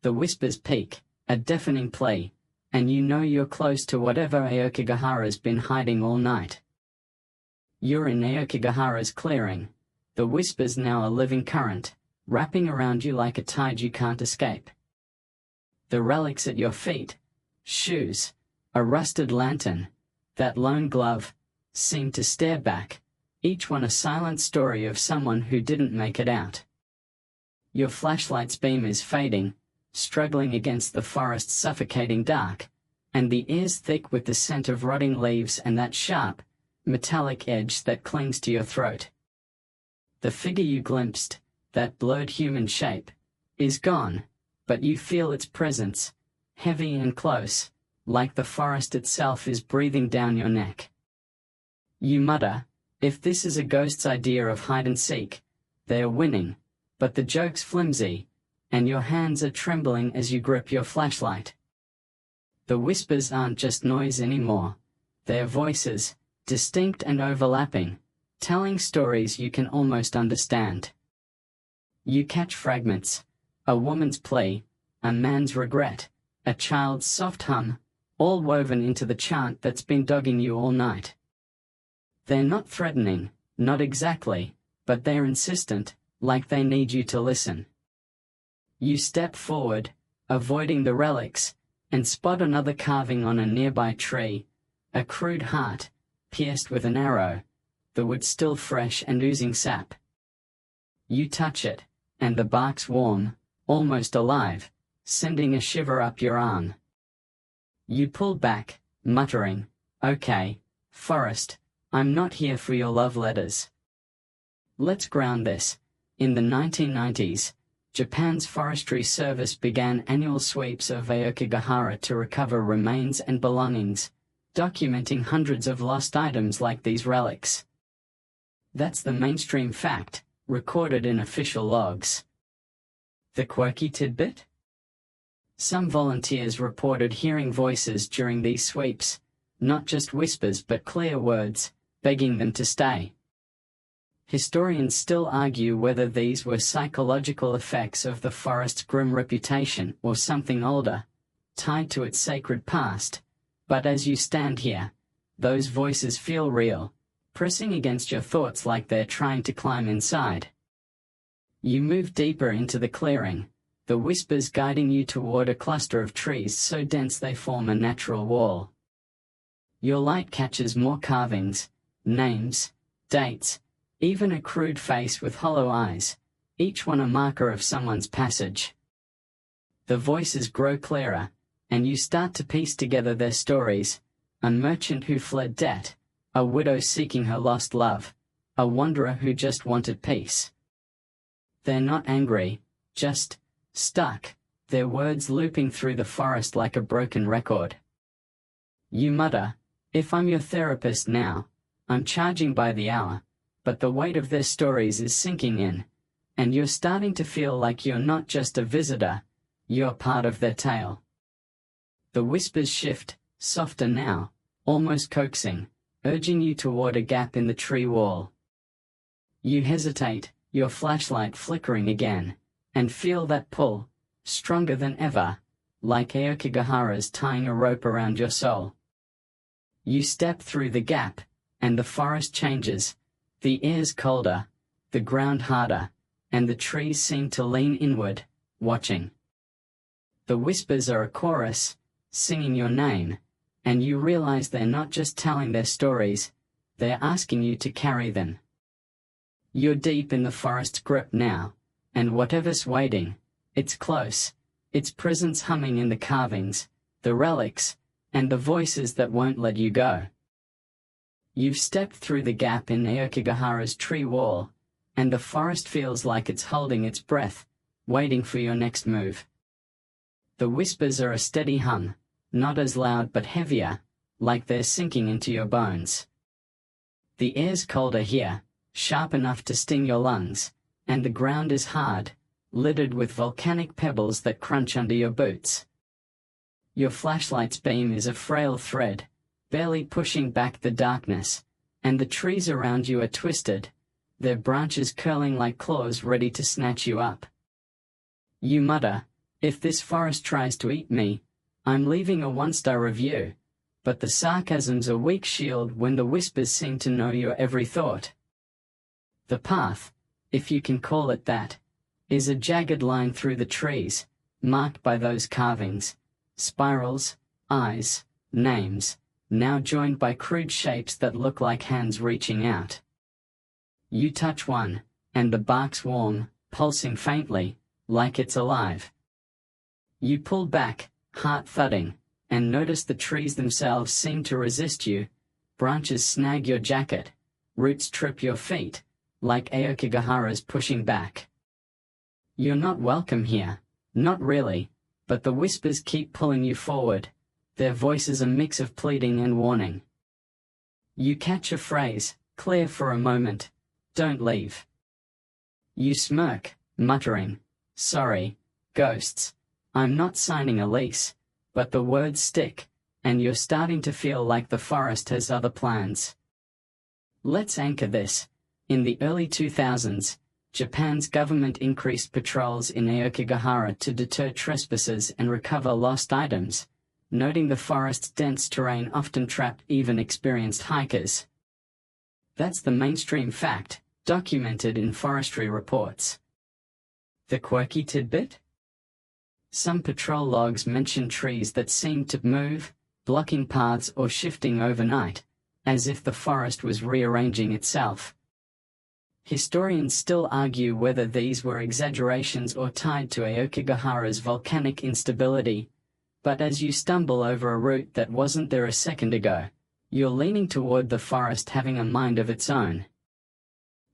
The whispers peak, a deafening plea, and you know you're close to whatever Aokigahara's been hiding all night. You're in Aokigahara's clearing, the whispers now a living current, wrapping around you like a tide you can't escape. The relics at your feet, shoes, a rusted lantern, that lone glove, seem to stare back, each one a silent story of someone who didn't make it out. Your flashlight's beam is fading, struggling against the forest's suffocating dark, and the air's thick with the scent of rotting leaves and that sharp, metallic edge that clings to your throat. The figure you glimpsed, that blurred human shape, is gone, but you feel its presence, heavy and close, like the forest itself is breathing down your neck. You mutter, if this is a ghost's idea of hide and seek, they're winning, but the joke's flimsy, and your hands are trembling as you grip your flashlight. The whispers aren't just noise anymore, they're voices, distinct and overlapping, telling stories you can almost understand. You catch fragments, a woman's plea, a man's regret, a child's soft hum, all woven into the chant that's been dogging you all night. They're not threatening, not exactly, but they're insistent, like they need you to listen. You step forward, avoiding the relics, and spot another carving on a nearby tree, a crude heart, pierced with an arrow, the wood still fresh and oozing sap. You touch it, and the bark's warm, almost alive, sending a shiver up your arm. You pull back, muttering, "Okay, forest, I'm not here for your love letters." Let's ground this. In the 1990s, Japan's Forestry Service began annual sweeps of Aokigahara to recover remains and belongings, documenting hundreds of lost items like these relics. That's the mainstream fact, recorded in official logs. The quirky tidbit? Some volunteers reported hearing voices during these sweeps, not just whispers but clear words, begging them to stay. Historians still argue whether these were psychological effects of the forest's grim reputation or something older, tied to its sacred past, but as you stand here, those voices feel real, pressing against your thoughts like they're trying to climb inside. You move deeper into the clearing, the whispers guiding you toward a cluster of trees so dense they form a natural wall. Your light catches more carvings, names, dates, even a crude face with hollow eyes, each one a marker of someone's passage. The voices grow clearer, and you start to piece together their stories: a merchant who fled debt, a widow seeking her lost love, a wanderer who just wanted peace. They're not angry, just stuck, their words looping through the forest like a broken record. You mutter, "If I'm your therapist now, I'm charging by the hour," but the weight of their stories is sinking in, and you're starting to feel like you're not just a visitor, you're part of their tale. The whispers shift, softer now, almost coaxing, urging you toward a gap in the tree wall. You hesitate, your flashlight flickering again, and feel that pull, stronger than ever, like Aokigahara's tying a rope around your soul. You step through the gap, and the forest changes. The air's colder, the ground harder, and the trees seem to lean inward, watching. The whispers are a chorus, singing your name, and you realize they're not just telling their stories, they're asking you to carry them. You're deep in the forest's grip now, and whatever's waiting, it's close, its presence humming in the carvings, the relics, and the voices that won't let you go. You've stepped through the gap in Aokigahara's tree wall, and the forest feels like it's holding its breath, waiting for your next move. The whispers are a steady hum, not as loud but heavier, like they're sinking into your bones. The air's colder here, sharp enough to sting your lungs, and the ground is hard, littered with volcanic pebbles that crunch under your boots. Your flashlight's beam is a frail thread, barely pushing back the darkness, and the trees around you are twisted, their branches curling like claws ready to snatch you up. You mutter, "If this forest tries to eat me, I'm leaving a 1-star review," but the sarcasm's a weak shield when the whispers seem to know your every thought. The path, if you can call it that, is a jagged line through the trees, marked by those carvings, spirals, eyes, names, now joined by crude shapes that look like hands reaching out. You touch one, and the bark's warm, pulsing faintly, like it's alive. You pull back, heart thudding, and notice the trees themselves seem to resist you. Branches snag your jacket, roots trip your feet, like Aokigahara's pushing back. You're not welcome here, not really, but the whispers keep pulling you forward, their voices a mix of pleading and warning. You catch a phrase, clear for a moment, "Don't leave." You smirk, muttering, "Sorry, ghosts, I'm not signing a lease," but the words stick, and you're starting to feel like the forest has other plans. Let's anchor this. In the early 2000s, Japan's government increased patrols in Aokigahara to deter trespassers and recover lost items, noting the forest's dense terrain often trapped even experienced hikers. That's the mainstream fact, documented in forestry reports. The quirky tidbit? Some patrol logs mention trees that seemed to move, blocking paths or shifting overnight, as if the forest was rearranging itself. Historians still argue whether these were exaggerations or tied to Aokigahara's volcanic instability, but as you stumble over a route that wasn't there a second ago, you're leaning toward the forest having a mind of its own.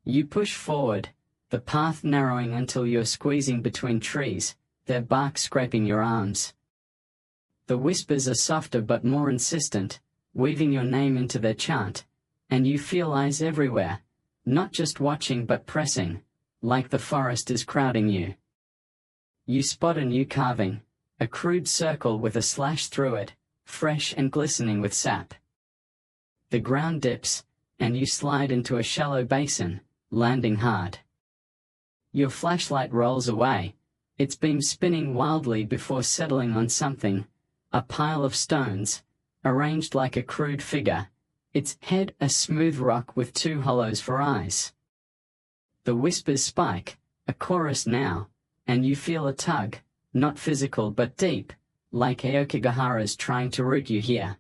You push forward, the path narrowing until you're squeezing between trees, their bark scraping your arms. The whispers are softer but more insistent, weaving your name into their chant, and you feel eyes everywhere, not just watching but pressing, like the forest is crowding you. You spot a new carving, a crude circle with a slash through it, fresh and glistening with sap. The ground dips, and you slide into a shallow basin, landing hard. Your flashlight rolls away, its beam spinning wildly before settling on something, a pile of stones, arranged like a crude figure, its head a smooth rock with two hollows for eyes. The whispers spike, a chorus now, and you feel a tug, not physical but deep, like Aokigahara's trying to root you here.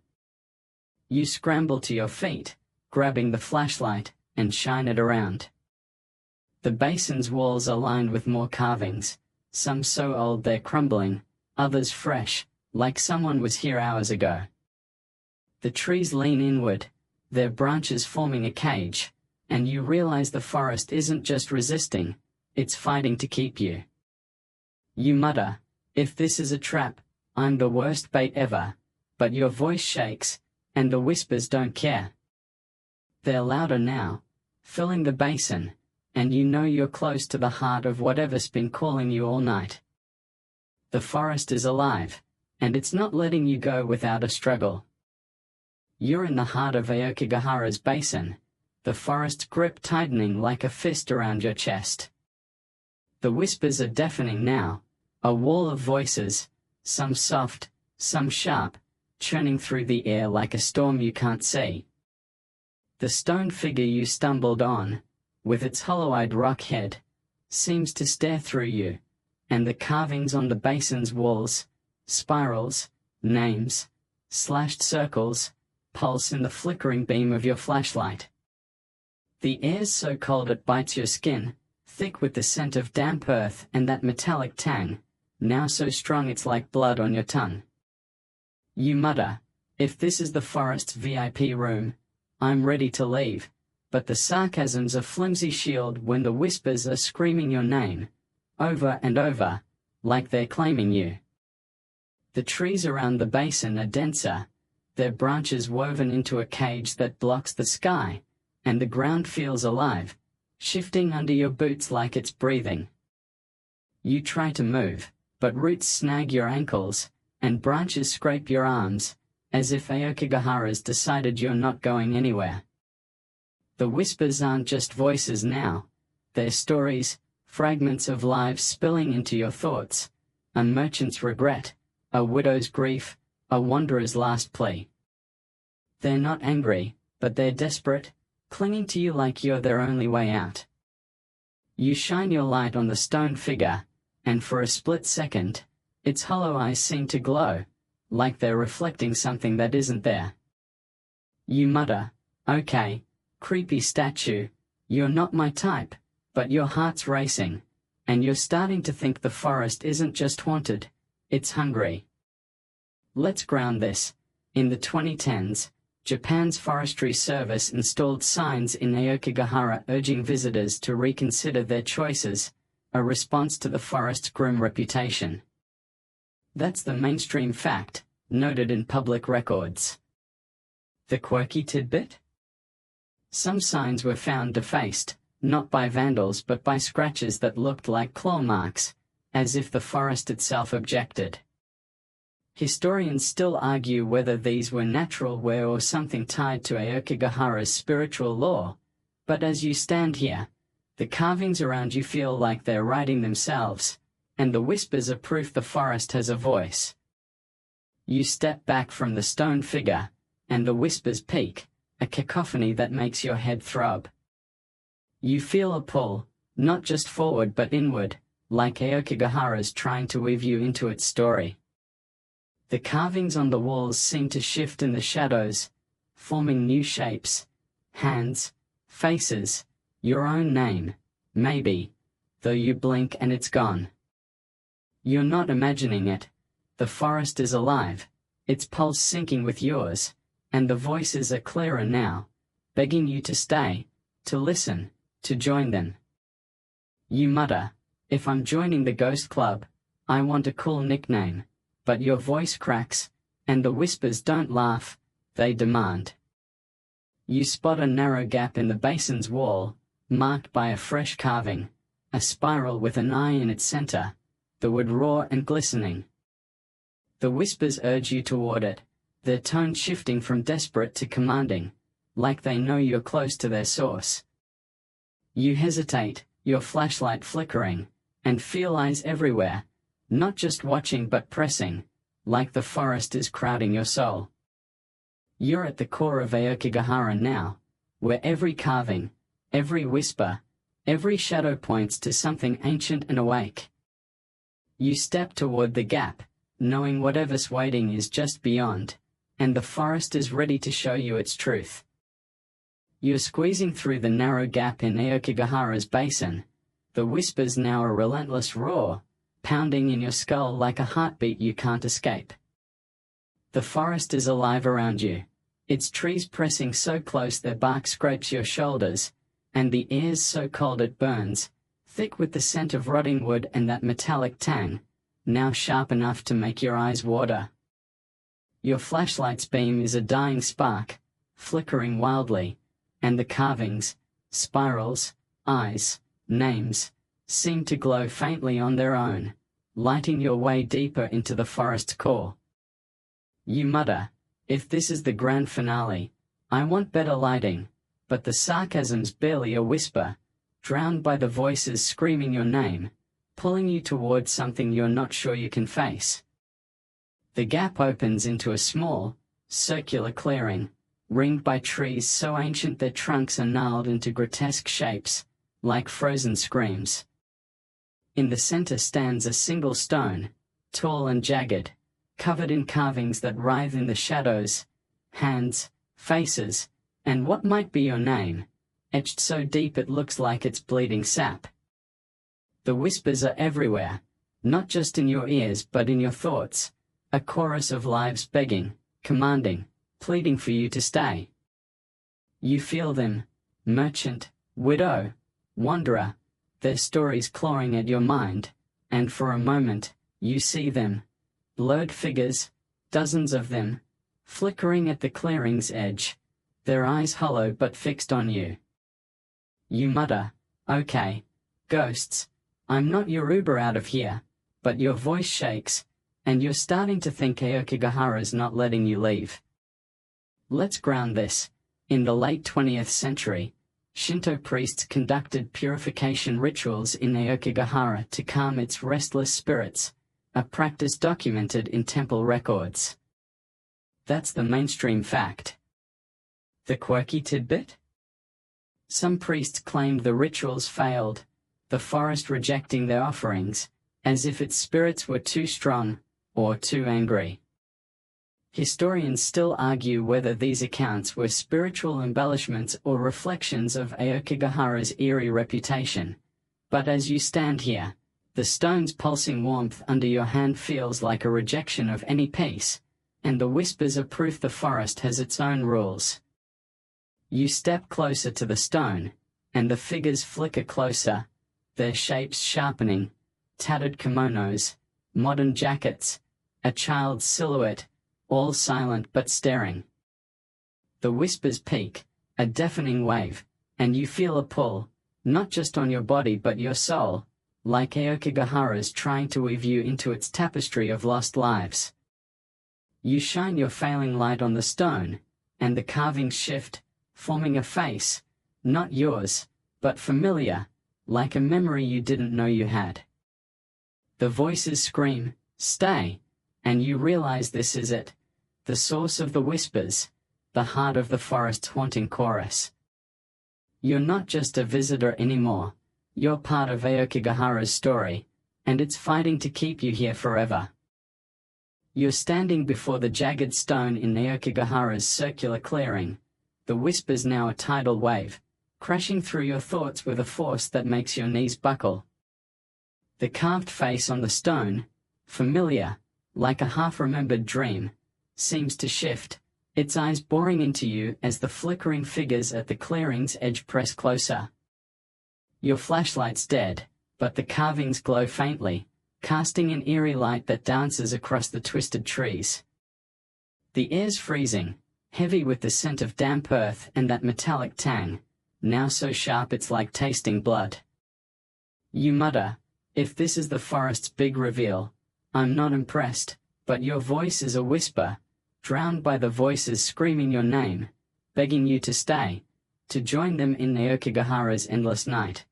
You scramble to your feet, grabbing the flashlight, and shine it around. The basin's walls are lined with more carvings, some so old they're crumbling, others fresh, like someone was here hours ago. The trees lean inward, their branches forming a cage, and you realize the forest isn't just resisting, it's fighting to keep you. You mutter, "If this is a trap, I'm the worst bait ever," but your voice shakes, and the whispers don't care. They're louder now, filling the basin, and you know you're close to the heart of whatever's been calling you all night. The forest is alive, and it's not letting you go without a struggle. You're in the heart of Aokigahara's basin, the forest's grip tightening like a fist around your chest. The whispers are deafening now, a wall of voices, some soft, some sharp, churning through the air like a storm you can't see. The stone figure you stumbled on, with its hollow-eyed rock head, seems to stare through you, and the carvings on the basin's walls, spirals, names, slashed circles, pulse in the flickering beam of your flashlight. The air's so cold it bites your skin, thick with the scent of damp earth and that metallic tang, now so strong it's like blood on your tongue. You mutter, "If this is the forest's VIP room, I'm ready to leave," but the sarcasm's a flimsy shield when the whispers are screaming your name, over and over, like they're claiming you. The trees around the basin are denser, their branches woven into a cage that blocks the sky, and the ground feels alive, shifting under your boots like it's breathing. You try to move, but roots snag your ankles, and branches scrape your arms, as if Aokigahara's decided you're not going anywhere. The whispers aren't just voices now, they're stories, fragments of lives spilling into your thoughts, a merchant's regret, a widow's grief, a wanderer's last plea. They're not angry, but they're desperate, clinging to you like you're their only way out. You shine your light on the stone figure, and for a split second, its hollow eyes seem to glow, like they're reflecting something that isn't there. You mutter, "Okay, creepy statue, you're not my type," but your heart's racing, and you're starting to think the forest isn't just haunted, it's hungry. Let's ground this. In the 2010s, Japan's Forestry Service installed signs in Aokigahara urging visitors to reconsider their choices, a response to the forest's grim reputation. That's the mainstream fact, noted in public records. The quirky tidbit? Some signs were found defaced, not by vandals but by scratches that looked like claw marks, as if the forest itself objected. Historians still argue whether these were natural wear or something tied to Aokigahara's spiritual lore, but as you stand here, the carvings around you feel like they're writing themselves, and the whispers are proof the forest has a voice. You step back from the stone figure, and the whispers peak, a cacophony that makes your head throb. You feel a pull, not just forward but inward, like Aokigahara's trying to weave you into its story. The carvings on the walls seem to shift in the shadows, forming new shapes, hands, faces, your own name, maybe, though you blink and it's gone. You're not imagining it, the forest is alive, its pulse syncing with yours, and the voices are clearer now, begging you to stay, to listen, to join them. You mutter, "If I'm joining the ghost club, I want a cool nickname," but your voice cracks, and the whispers don't laugh, they demand. You spot a narrow gap in the basin's wall, marked by a fresh carving, a spiral with an eye in its center, the wood raw and glistening. The whispers urge you toward it, their tone shifting from desperate to commanding, like they know you're close to their source. You hesitate, your flashlight flickering, and feel eyes everywhere, not just watching but pressing, like the forest is crowding your soul. You're at the core of Aokigahara now, where every carving, every whisper, every shadow points to something ancient and awake. You step toward the gap, knowing whatever's waiting is just beyond, and the forest is ready to show you its truth. You're squeezing through the narrow gap in Aokigahara's basin, the whispers now a relentless roar, pounding in your skull like a heartbeat you can't escape. The forest is alive around you, its trees pressing so close their bark scrapes your shoulders, and the air's so cold it burns, thick with the scent of rotting wood and that metallic tang, now sharp enough to make your eyes water. Your flashlight's beam is a dying spark, flickering wildly, and the carvings, spirals, eyes, names, seem to glow faintly on their own, lighting your way deeper into the forest's core. You mutter, "If this is the grand finale, I want better lighting," but the sarcasm's barely a whisper, drowned by the voices screaming your name, pulling you towards something you're not sure you can face. The gap opens into a small, circular clearing, ringed by trees so ancient their trunks are gnarled into grotesque shapes, like frozen screams. In the center stands a single stone, tall and jagged, covered in carvings that writhe in the shadows, hands, faces, and what might be your name, etched so deep it looks like it's bleeding sap. The whispers are everywhere, not just in your ears but in your thoughts, a chorus of lives begging, commanding, pleading for you to stay. You feel them, merchant, widow, wanderer, their stories clawing at your mind, and for a moment, you see them, blurred figures, dozens of them, flickering at the clearing's edge, their eyes hollow but fixed on you. You mutter, "Okay, ghosts, I'm not your Uber out of here," but your voice shakes, and you're starting to think Aokigahara's not letting you leave. Let's ground this. In the late 20th century, Shinto priests conducted purification rituals in Aokigahara to calm its restless spirits, a practice documented in temple records. That's the mainstream fact. The quirky tidbit? Some priests claimed the rituals failed, the forest rejecting their offerings, as if its spirits were too strong, or too angry. Historians still argue whether these accounts were spiritual embellishments or reflections of Aokigahara's eerie reputation. But as you stand here, the stone's pulsing warmth under your hand feels like a rejection of any peace, and the whispers are proof the forest has its own rules. You step closer to the stone, and the figures flicker closer, their shapes sharpening, tattered kimonos, modern jackets, a child's silhouette, all silent but staring. The whispers peak, a deafening wave, and you feel a pull, not just on your body but your soul, like Aokigahara's trying to weave you into its tapestry of lost lives. You shine your failing light on the stone, and the carvings shift, forming a face, not yours, but familiar, like a memory you didn't know you had. The voices scream, "Stay," and you realize this is it, the source of the whispers, the heart of the forest's haunting chorus. You're not just a visitor anymore, you're part of Aokigahara's story, and it's fighting to keep you here forever. You're standing before the jagged stone in Aokigahara's circular clearing, the whispers now a tidal wave, crashing through your thoughts with a force that makes your knees buckle. The carved face on the stone, familiar, like a half-remembered dream, seems to shift, its eyes boring into you as the flickering figures at the clearing's edge press closer. Your flashlight's dead, but the carvings glow faintly, casting an eerie light that dances across the twisted trees. The air's freezing, heavy with the scent of damp earth and that metallic tang, now so sharp it's like tasting blood. You mutter, "If this is the forest's big reveal, I'm not impressed," but your voice is a whisper, drowned by the voices screaming your name, begging you to stay, to join them in Aokigahara's endless night.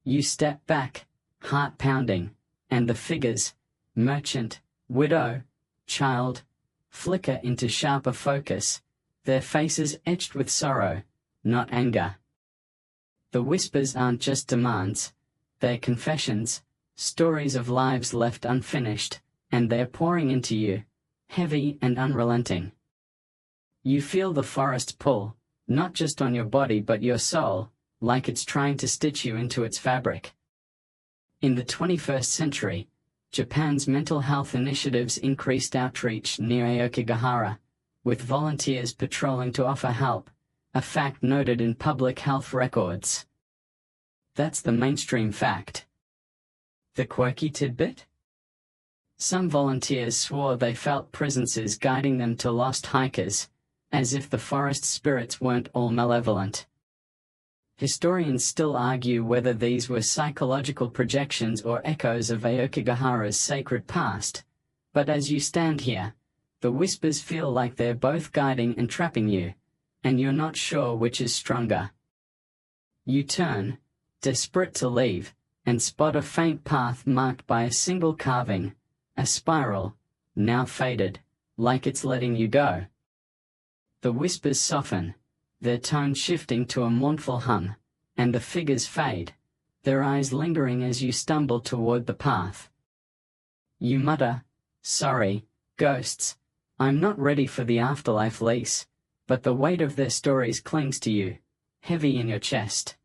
You step back, heart pounding, and the figures, merchant, widow, child, flicker into sharper focus, their faces etched with sorrow, not anger. The whispers aren't just demands, they're confessions, stories of lives left unfinished, and they're pouring into you, heavy and unrelenting. You feel the forest pull, not just on your body but your soul, like it's trying to stitch you into its fabric. In the 21st century, Japan's mental health initiatives increased outreach near Aokigahara, with volunteers patrolling to offer help, a fact noted in public health records. That's the mainstream fact. The quirky tidbit? Some volunteers swore they felt presences guiding them to lost hikers, as if the forest spirits weren't all malevolent. Historians still argue whether these were psychological projections or echoes of Aokigahara's sacred past, but as you stand here, the whispers feel like they're both guiding and trapping you, and you're not sure which is stronger. You turn, desperate to leave, and spot a faint path marked by a single carving, a spiral, now faded, like it's letting you go. The whispers soften, their tone shifting to a mournful hum, and the figures fade, their eyes lingering as you stumble toward the path. You mutter, "Sorry, ghosts, I'm not ready for the afterlife lease," but the weight of their stories clings to you, heavy in your chest.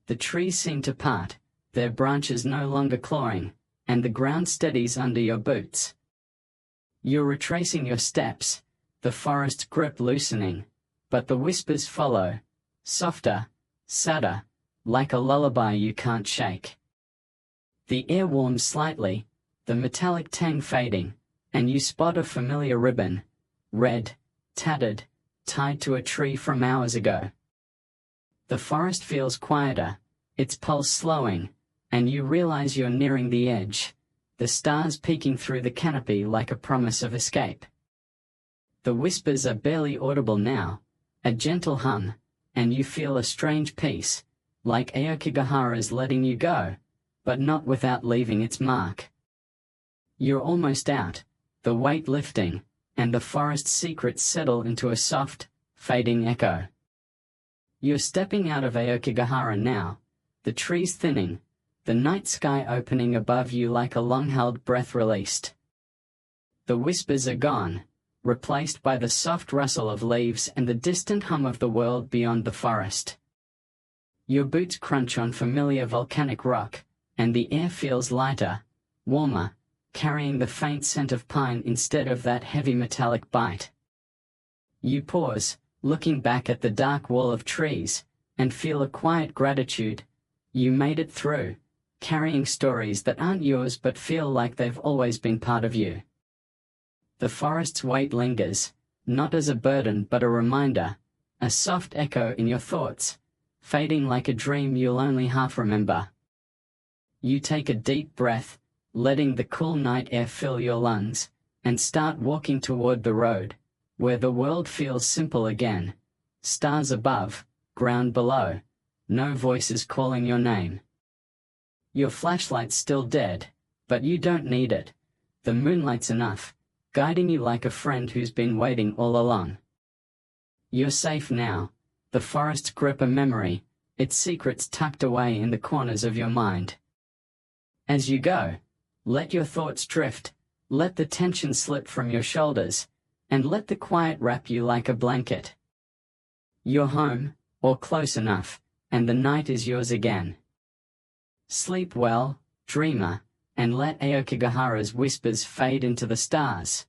The trees seem to part, their branches no longer clawing, and the ground steadies under your boots. You're retracing your steps, the forest's grip loosening, but the whispers follow, softer, sadder, like a lullaby you can't shake. The air warms slightly, the metallic tang fading, and you spot a familiar ribbon, red, tattered, tied to a tree from hours ago. The forest feels quieter, its pulse slowing, and you realize you're nearing the edge, the stars peeking through the canopy like a promise of escape. The whispers are barely audible now, a gentle hum, and you feel a strange peace, like Aokigahara's letting you go, but not without leaving its mark. You're almost out, the weight lifting, and the forest's secrets settle into a soft, fading echo. You're stepping out of Aokigahara now, the trees thinning, the night sky opening above you like a long-held breath released. The whispers are gone, replaced by the soft rustle of leaves and the distant hum of the world beyond the forest. Your boots crunch on familiar volcanic rock, and the air feels lighter, warmer, carrying the faint scent of pine instead of that heavy metallic bite. You pause, looking back at the dark wall of trees, and feel a quiet gratitude. You made it through, carrying stories that aren't yours but feel like they've always been part of you. The forest's weight lingers, not as a burden but a reminder, a soft echo in your thoughts, fading like a dream you'll only half remember. You take a deep breath, letting the cool night air fill your lungs, and start walking toward the road, where the world feels simple again. Stars above, ground below, no voices calling your name. Your flashlight's still dead, but you don't need it. The moonlight's enough, guiding you like a friend who's been waiting all along. You're safe now, the forest's grip a memory, its secrets tucked away in the corners of your mind. As you go, let your thoughts drift, let the tension slip from your shoulders, and let the quiet wrap you like a blanket. You're home, or close enough, and the night is yours again. Sleep well, dreamer, and let Aokigahara's whispers fade into the stars.